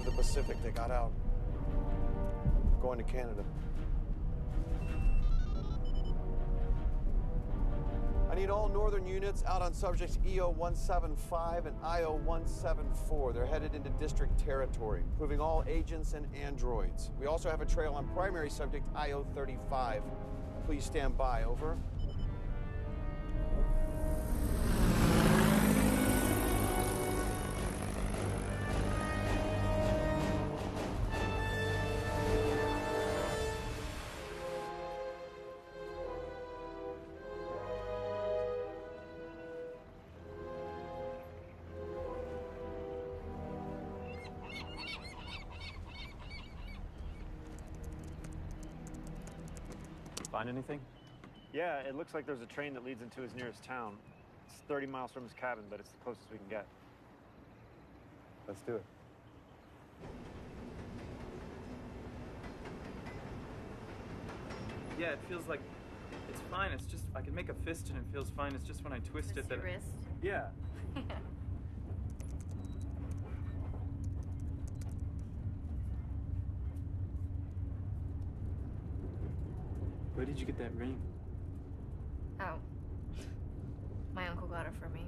the Pacific. They got out. Going to Canada. I need all northern units out on subjects EO-175 and IO-174. They're headed into district territory, moving all agents and androids. We also have a trail on primary subject IO-35. Please stand by. Over. Find anything? Yeah, it looks like there's a train that leads into his nearest town. It's 30 miles from his cabin, but it's the closest we can get. Let's do it. Yeah, it feels like it's fine. It's just I can make a fist and it feels fine. It's just when I twist it that. Your wrist? Yeah. Where did you get that ring? Oh. My uncle got it for me.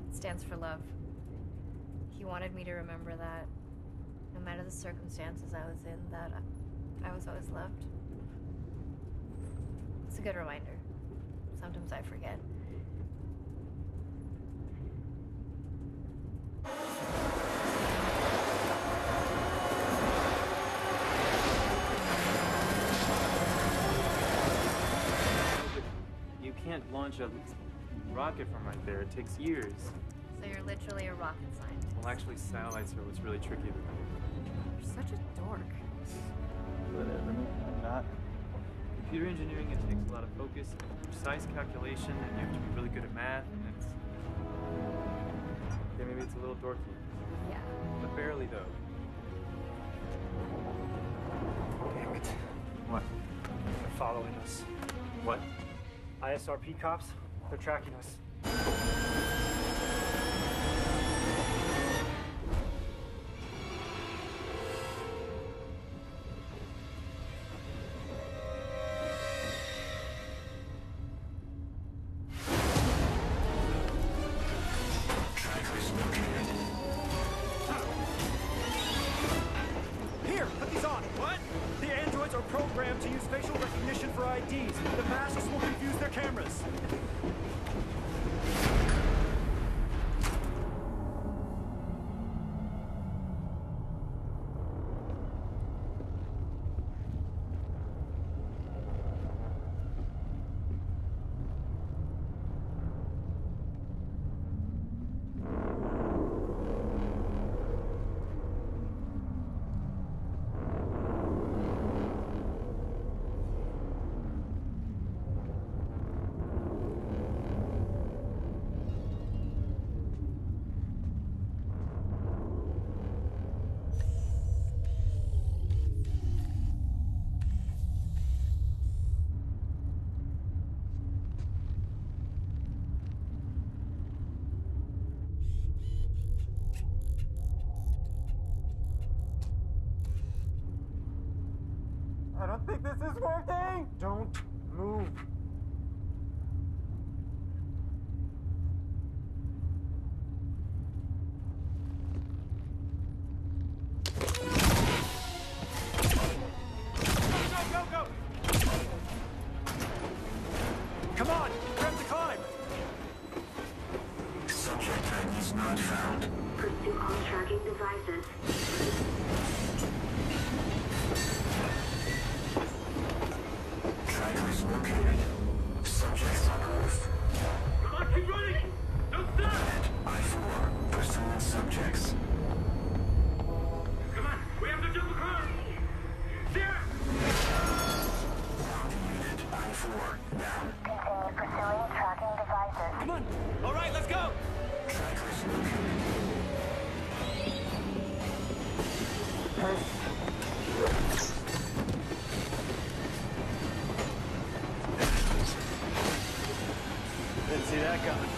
It stands for love. He wanted me to remember that, no matter the circumstances I was in, that I was always loved. It's a good reminder. Sometimes I forget. You can't launch a rocket from right there. It takes years. So you're literally a rocket scientist. Well, actually, satellites are what's really tricky. You're such a dork. Whatever. I'm not. Computer engineering, it takes a lot of focus and precise calculation, and you have to be really good at math, and it's... Yeah, maybe it's a little dorky. Yeah. But barely, though. Damn it. What? They're following us. What? ISRP cops? They're tracking us. Here, put these on. What? The androids are programmed to use facial recognition for IDs. The masks will confuse their cameras. I don't think this is working! Don't move. Go! Come on! Grab the climb! Subject IDs not found. Pursue all tracking devices. Trackers located. Subjects on Earth. Come on, keep running! Don't stop! I-4, pursuing subjects. Come on, we have to jump across! There! Unit I-4, down. Continue pursuing tracking devices. Come on! All right, let's go! Trackers located. Didn't see that coming.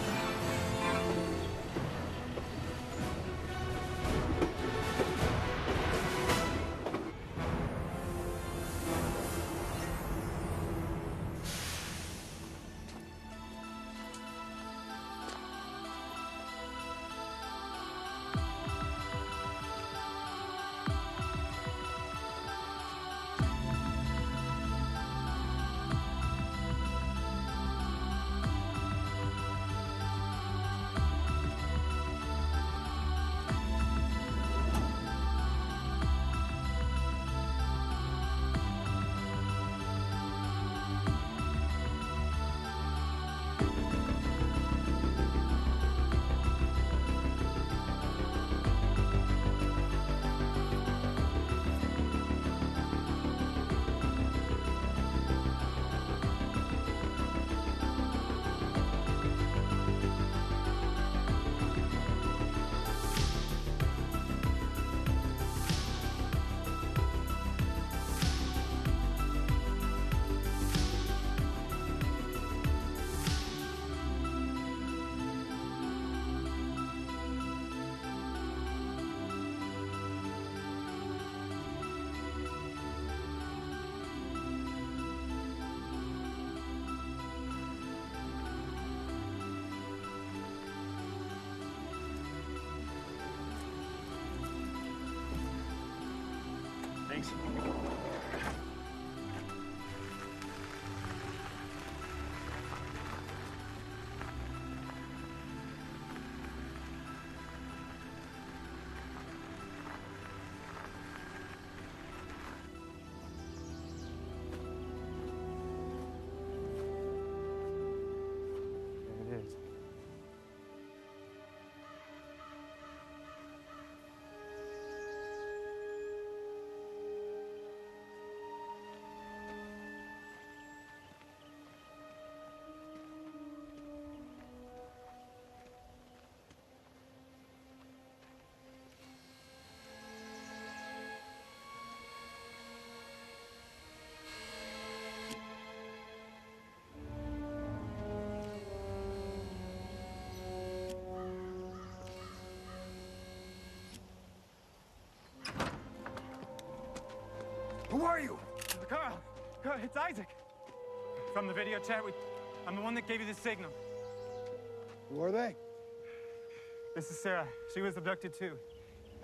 Thanks. There it is. Who are you? Carl, it's Isaac. From the video chat, I'm the one that gave you the signal. Who are they? This is Sarah. She was abducted too.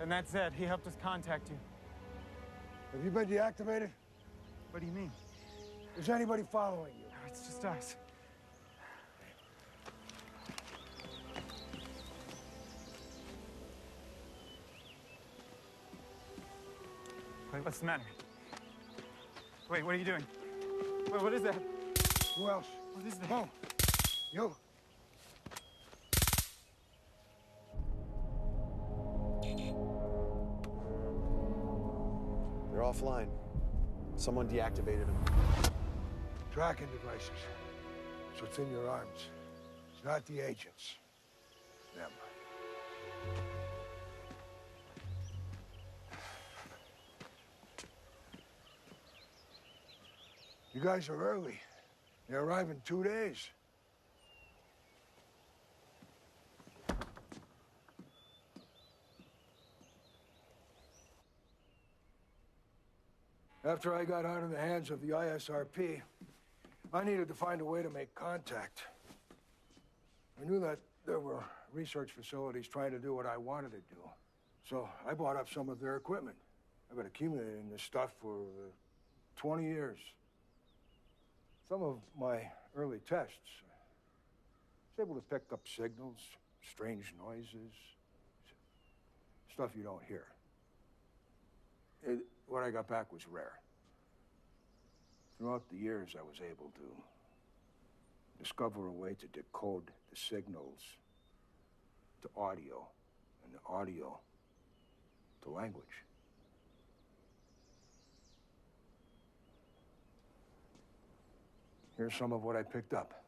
And that's Zed. He helped us contact you. Have you been deactivated? What do you mean? Is anybody following you? No, it's just us. Wait, what's the matter? Wait, what are you doing? Wait, what is that? Who else? What is that? Oh, you. They're offline. Someone deactivated them. Tracking devices. So it's in your arms. It's not the agents. Them. You guys are early. They arrive in 2 days. After I got out of the hands of the ISRP, I needed to find a way to make contact. I knew that there were research facilities trying to do what I wanted to do. So I bought up some of their equipment. I've been accumulating this stuff for 20 years. Some of my early tests, I was able to pick up signals, strange noises, stuff you don't hear. What I got back was rare. Throughout the years, I was able to discover a way to decode the signals to audio, and the audio to language. Here's some of what I picked up.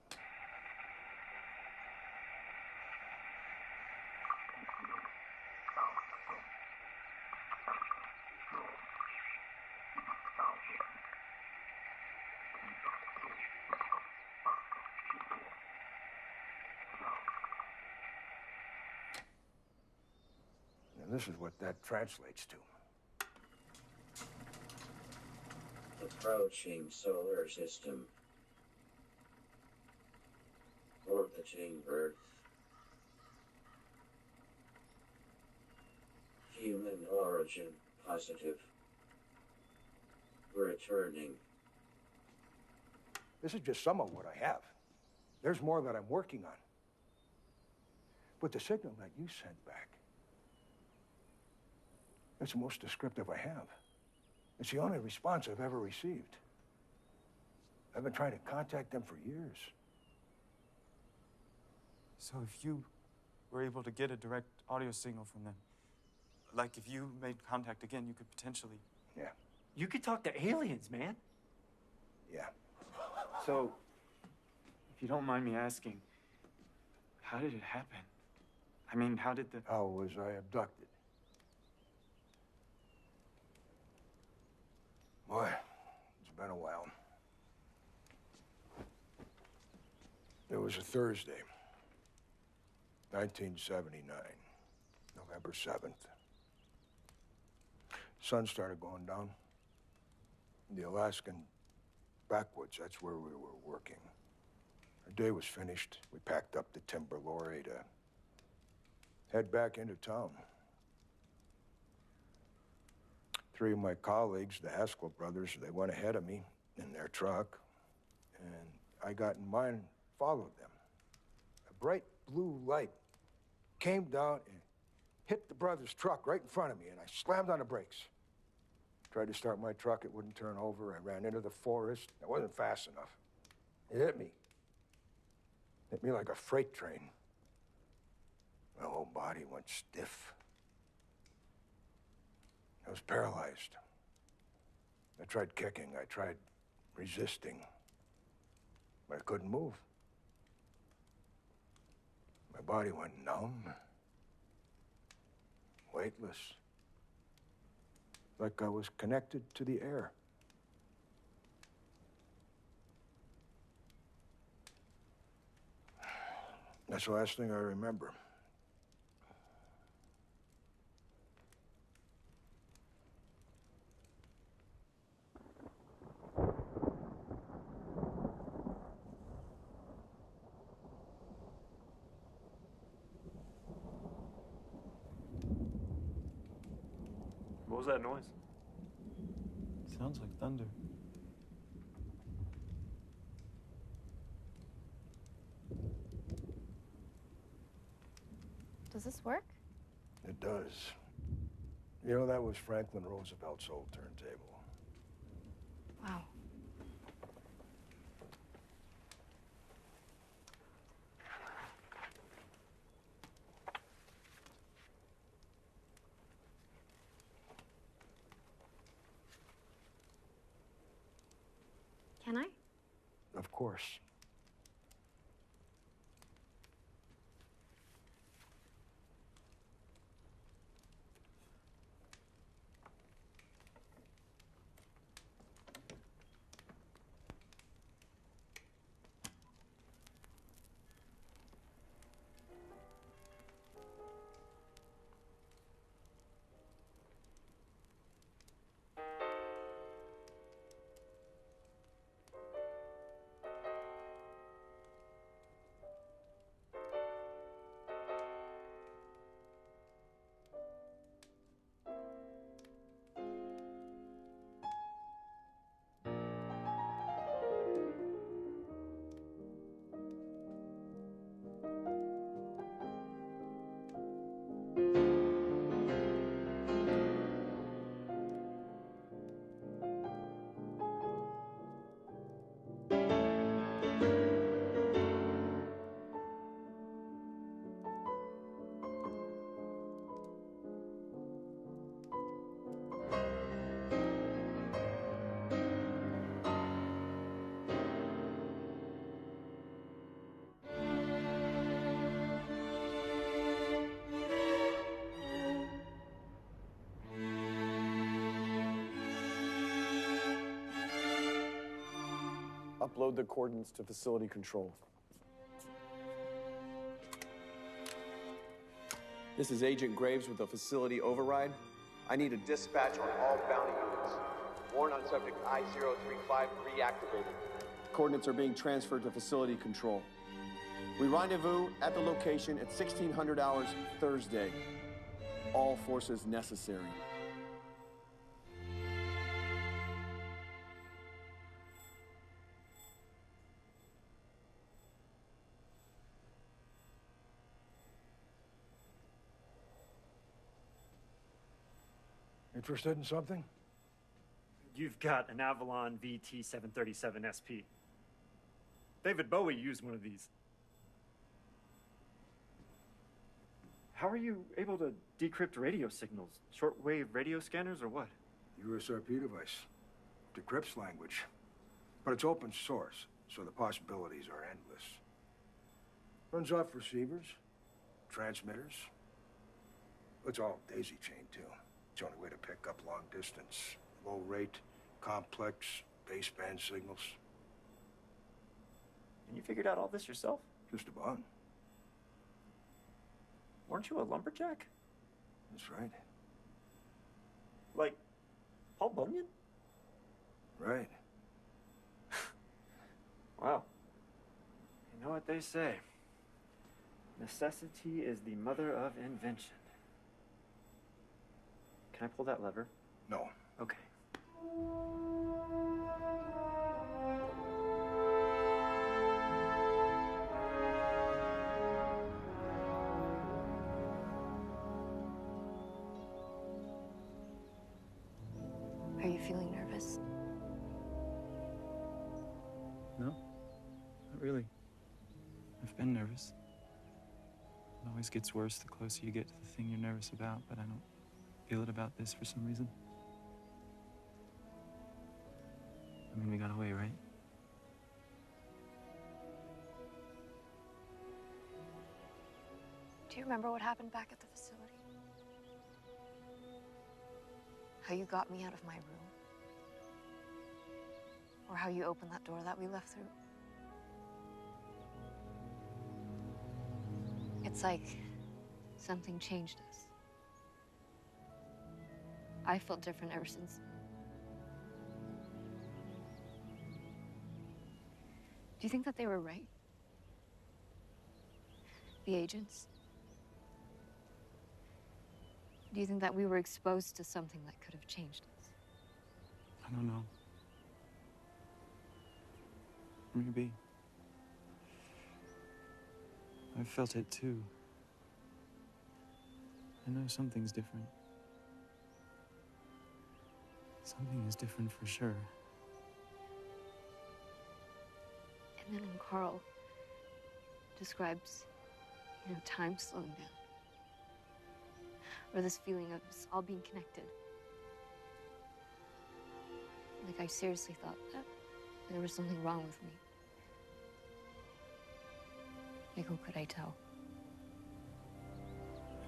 And this is what that translates to. Approaching solar system. Orbiting Earth. Human origin positive. Returning. This is just some of what I have. There's more that I'm working on. But the signal that you sent back, it's the most descriptive I have. It's the only response I've ever received. I've been trying to contact them for years. So if you were able to get a direct audio signal from them, like if you made contact again, you could potentially... Yeah. You could talk to aliens, man. Yeah. So, if you don't mind me asking, how did it happen? I mean, how did the... How was I abducted? Boy, it's been a while. It was a Thursday, 1979, November 7th. Sun started going down. The Alaskan backwoods, that's where we were working. Our day was finished. We packed up the timber lorry to head back into town. Three of my colleagues, the Haskell brothers, they went ahead of me in their truck, and I got in mine, followed them. A bright blue light came down and hit the brothers' truck right in front of me, and I slammed on the brakes. Tried to start my truck, it wouldn't turn over. I ran into the forest. I wasn't fast enough. It hit me. Hit me like a freight train. My whole body went stiff. I was paralyzed. I tried kicking, I tried resisting, but I couldn't move. My body went numb, weightless, like I was connected to the air. That's the last thing I remember. What was that noise? Sounds like thunder. Does this work? It does. You know, that was Franklin Roosevelt's old turntable. Wow. Can I? Of course. Upload the coordinates to facility control. This is Agent Graves with a facility override. I need a dispatch on all bounty units. Warrant on subject I-035 reactivated. Coordinates are being transferred to facility control. We rendezvous at the location at 1600 hours Thursday. All forces necessary. Interested in something? You've got an Avalon VT-737 SP. David Bowie used one of these. How are you able to decrypt radio signals? Shortwave radio scanners or what? USRP device. Decrypts language. But it's open source, so the possibilities are endless. Runs off receivers, transmitters. It's all daisy chained, too. It's the only way to pick up long distance, low rate, complex, baseband signals. And you figured out all this yourself? Just about. Weren't you a lumberjack? That's right. Like Paul Bunyan? Right. Wow. You know what they say. Necessity is the mother of invention. Can I pull that lever? No. Okay. Are you feeling nervous? No, not really. I've been nervous. It always gets worse the closer you get to the thing you're nervous about, but I don't feel it about this for some reason. I mean, we got away, right? Do you remember what happened back at the facility? How you got me out of my room? Or how you opened that door that we left through? It's like something changed us. I felt different ever since. Do you think that they were right? The agents? Do you think that we were exposed to something that could have changed us? I don't know. Maybe. I felt it too. I know something's different. Something is different for sure. And then when Carl describes, time slowing down, or this feeling of us all being connected, like I seriously thought that there was something wrong with me. Like, who could I tell?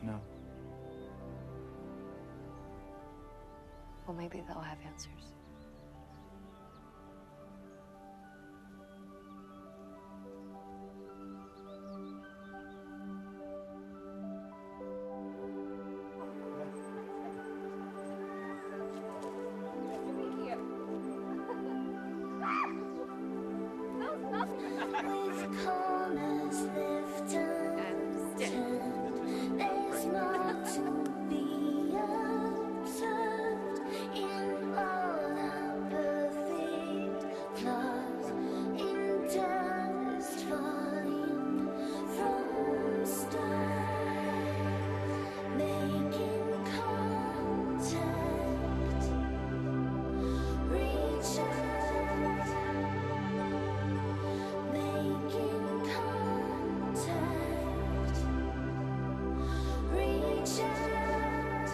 No. Well, maybe they'll have answers. With corners lifted, there's more to be observed in all our perfect flaws, in dust falling from stars, making contact, reach out. Making contact, reach out.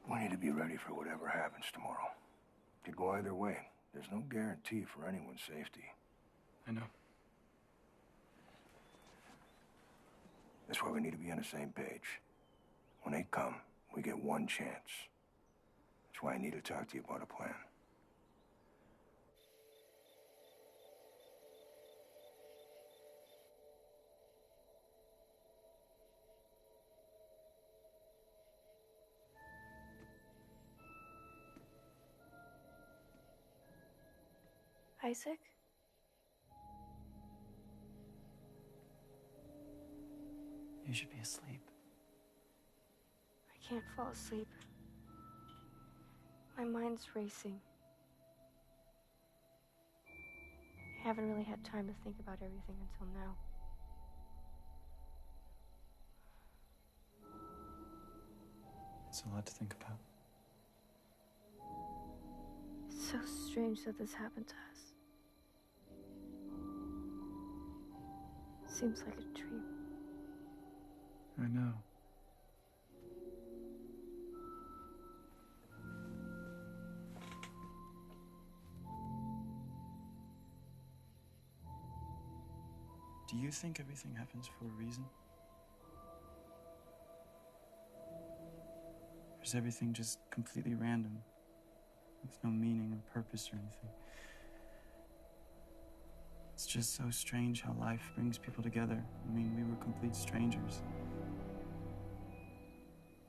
We need to be ready for whatever happens tomorrow. Could go either way. There's no guarantee for anyone's safety. I know. That's why we need to be on the same page. When they come, we get one chance. That's why I need to talk to you about a plan. Isaac? You should be asleep. I can't fall asleep. My mind's racing. I haven't really had time to think about everything until now. It's a lot to think about. It's so strange that this happened to us. Seems like a dream. I know. Do you think everything happens for a reason? Or is everything just completely random, with no meaning or purpose or anything? It's just so strange how life brings people together. I mean, we were complete strangers.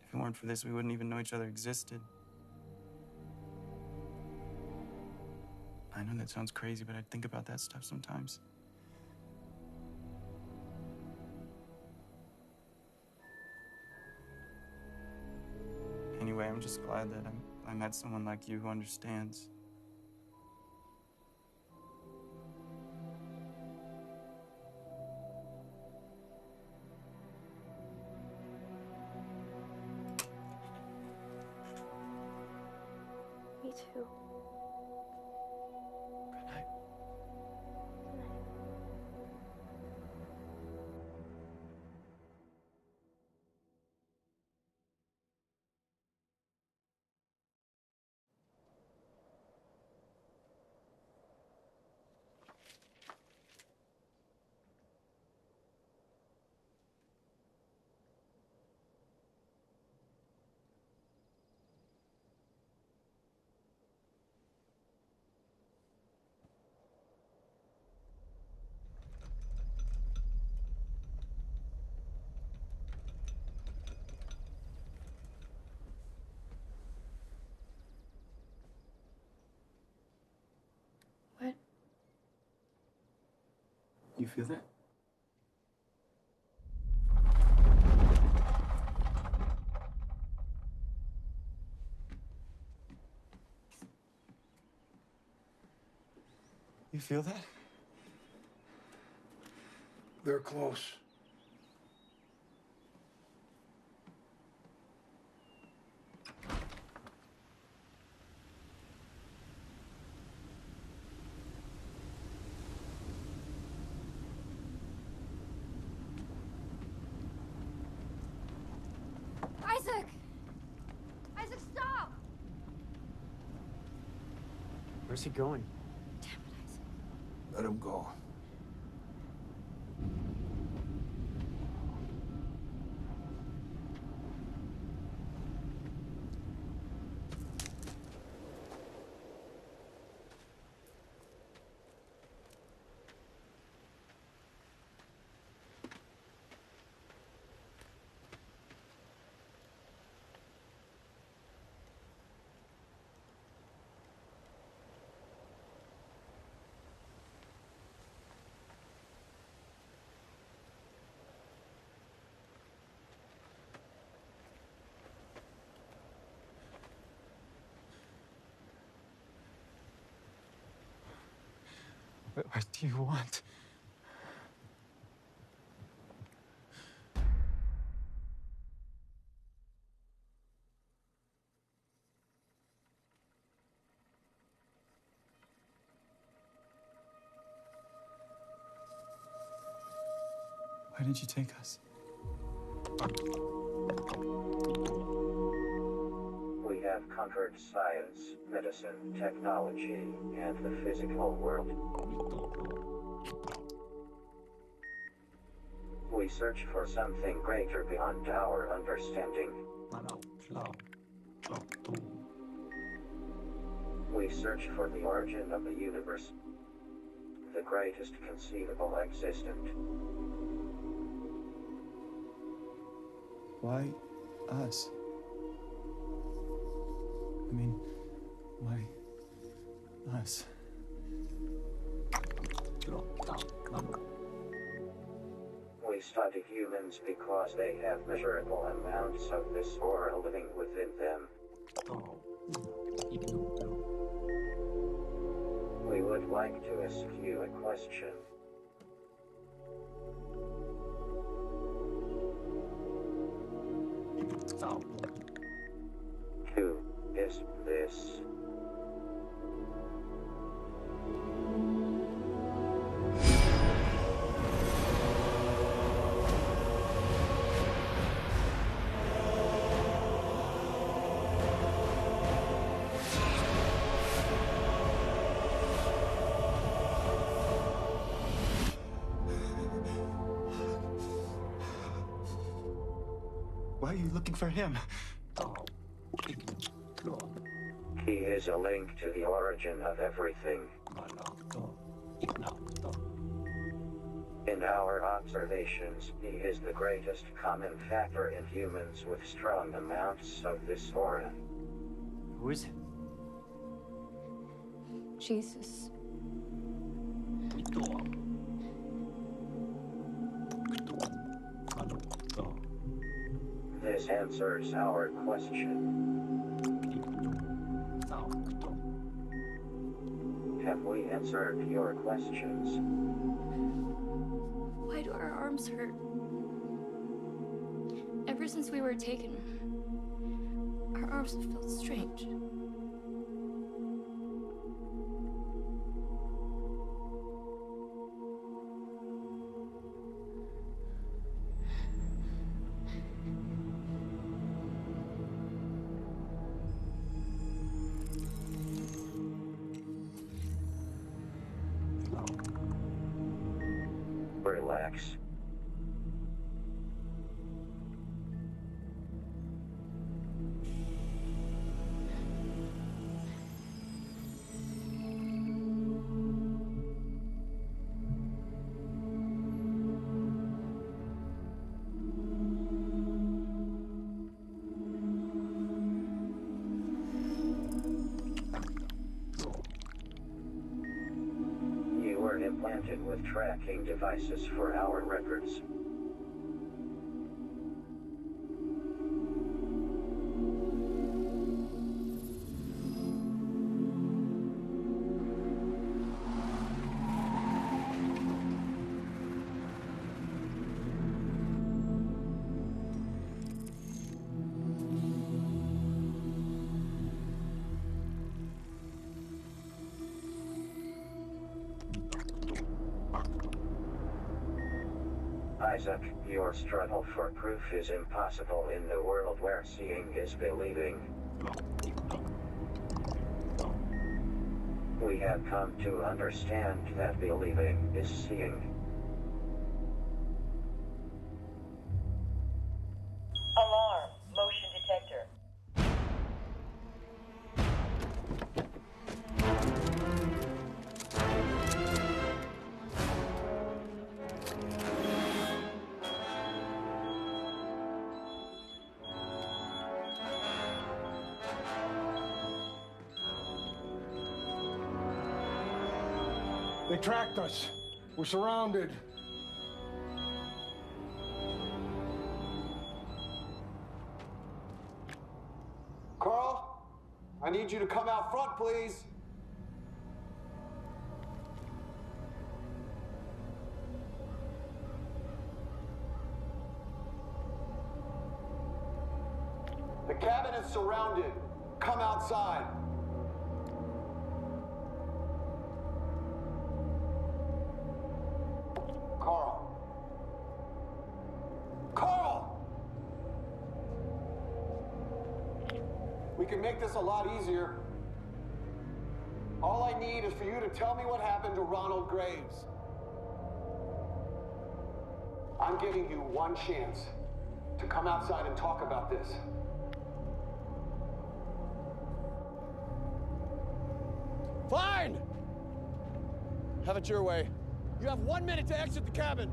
If it weren't for this, we wouldn't even know each other existed. I know that sounds crazy, but I think about that stuff sometimes. Anyway, I'm just glad that I met someone like you who understands. Me too. Good night. What? You feel that? You feel that? They're close. Isaac! Isaac, stop! Where's he going? Let him go. What do you want? Why did you take us? We have conquered science, medicine, technology, and the physical world. We search for something greater beyond our understanding. We search for the origin of the universe, the greatest conceivable existent. Why us? I mean, why us? We study humans because they have measurable amounts of this aura living within them. We would like to ask you a question. Who is this? Why are you looking for him? He is a link to the origin of everything. In our observations, he is the greatest common factor in humans with strong amounts of this aura. Who is it? Jesus. This answers our question. Have we answered your questions? Why do our arms hurt? Ever since we were taken, our arms have felt strange. Relax. You were implanted with tracking devices for our records. Isaac, your struggle for proof is impossible in the world where seeing is believing. We have come to understand that believing is seeing. Alarm. Motion detector. They tracked us. We're surrounded. Carl, I need you to come out front, please. The cabin is surrounded. Come outside. Carl. Carl! We can make this a lot easier. All I need is for you to tell me what happened to Ronald Graves. I'm giving you one chance to come outside and talk about this. Fine! Have it your way. You have 1 minute to exit the cabin.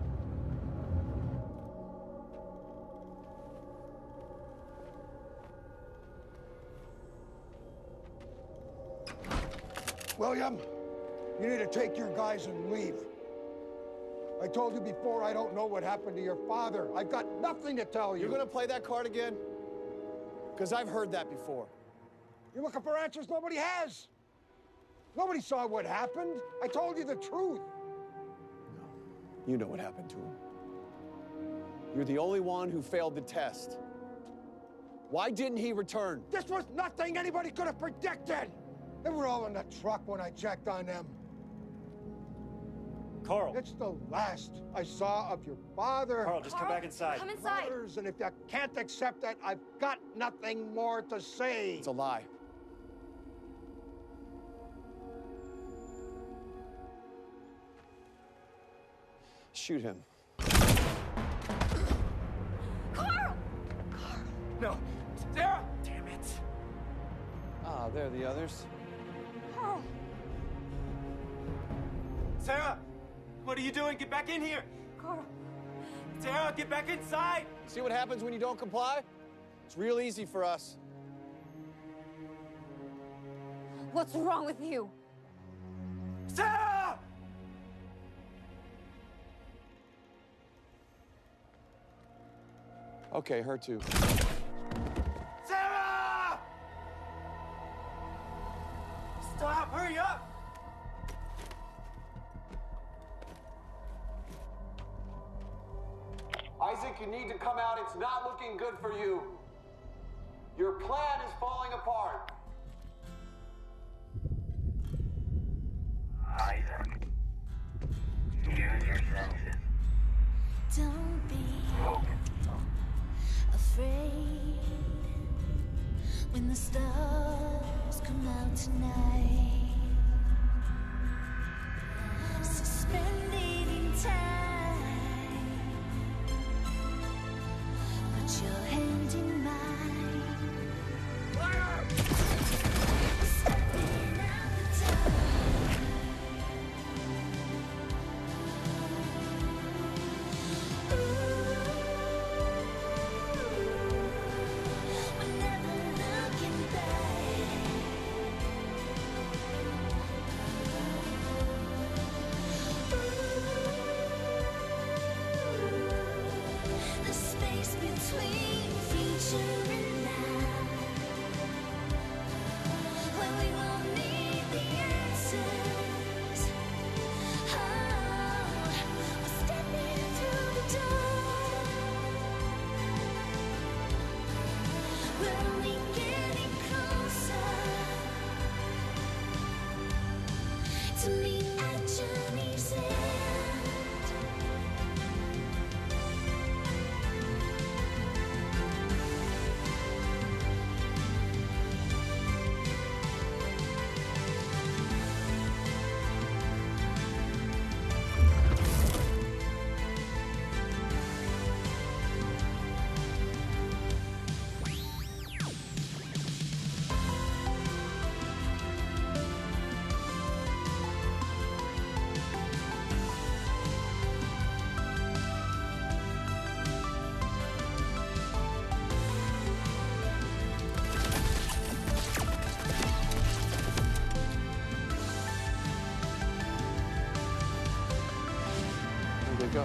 William, you need to take your guys and leave. I told you before, I don't know what happened to your father. I've got nothing to tell you. You're gonna play that card again? Because I've heard that before. You're looking for answers nobody has. Nobody saw what happened. I told you the truth. You know what happened to him. You're the only one who failed the test. Why didn't he return? This was nothing anybody could have predicted. They were all in the truck when I checked on them. Carl. It's the last I saw of your father. Carl, just come back inside. Come inside. Brothers, and if you can't accept that, I've got nothing more to say. It's a lie. Shoot him. Carl! No. Sarah! Damn it. Ah, there are the others. Carl! Sarah! What are you doing? Get back in here! Carl! Sarah, get back inside! See what happens when you don't comply? It's real easy for us. What's wrong with you? Sarah! Okay, her too. Sarah! Stop! Hurry up! Isaac, you need to come out. It's not looking good for you. Your plan is falling apart. Isaac, use your senses. Don't be afraid when the stars come out tonight. Suspended in time, put your hand in mine. Stepping out the time. We're never looking back. The space between future and now, where we won't need the answers. Oh, we're stepping through the door. We're only getting closer to meet our journey's end. Where'd they go?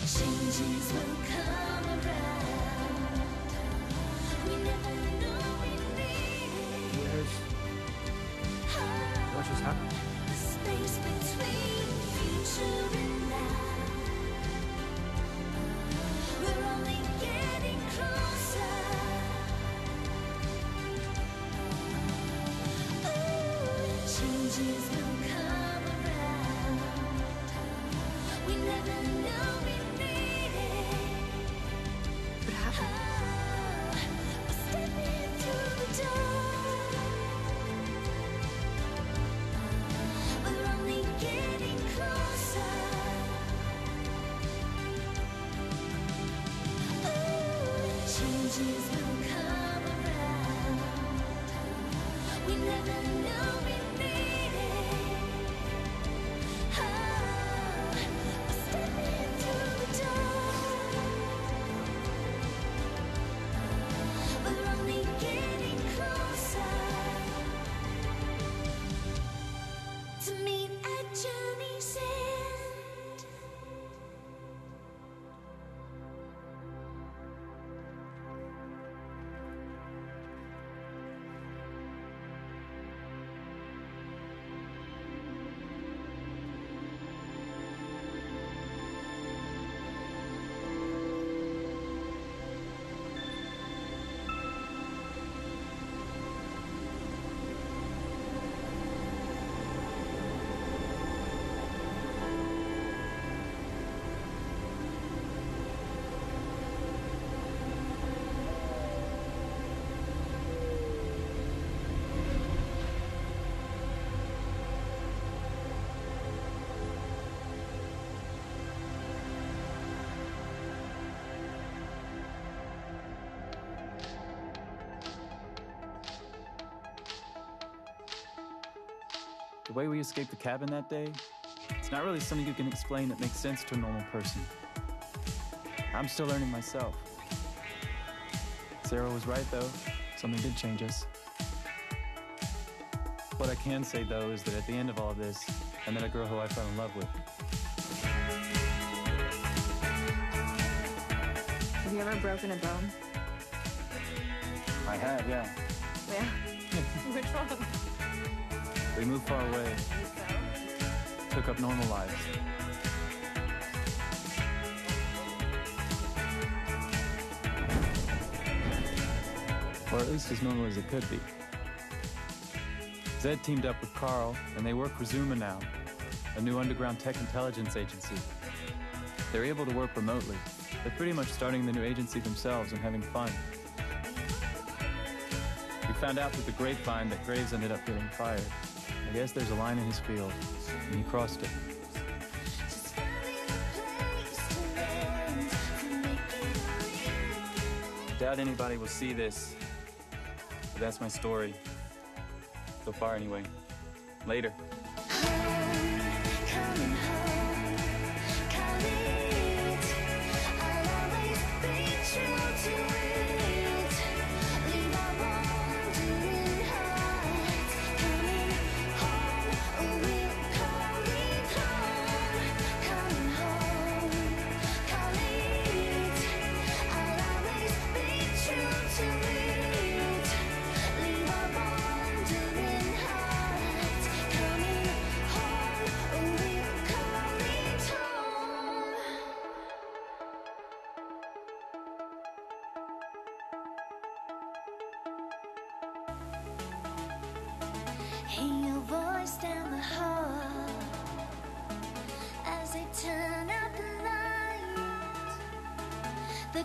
Changes will come around. We never know we need it. What just happened? The space between future and now. We're only getting closer. Ooh, changes will come around. We never know we need it. But we're stepping through the door. We're only getting closer. Ooh, changes will come around. We never know we need it. We're stepping through the door. We're only getting closer to meet our journey's end. The way we escaped the cabin that day, it's not really something you can explain that makes sense to a normal person. I'm still learning myself. Sarah was right, though. Something did change us. What I can say, though, is that at the end of all of this, I met a girl who I fell in love with. Have you ever broken a bone? I have, yeah. Yeah. Which one? We moved far away. Took up normal lives. Or at least as normal as it could be. Zed teamed up with Carl, and they work for Zuma now, a new underground tech intelligence agency. They're able to work remotely. They're pretty much starting the new agency themselves and having fun. We found out through the grapevine that Graves ended up getting fired. I guess there's a line in his field, and he crossed it. Doubt anybody will see this, but that's my story. So far, anyway. Later. Hear your voice down the hall as they turn out the light. The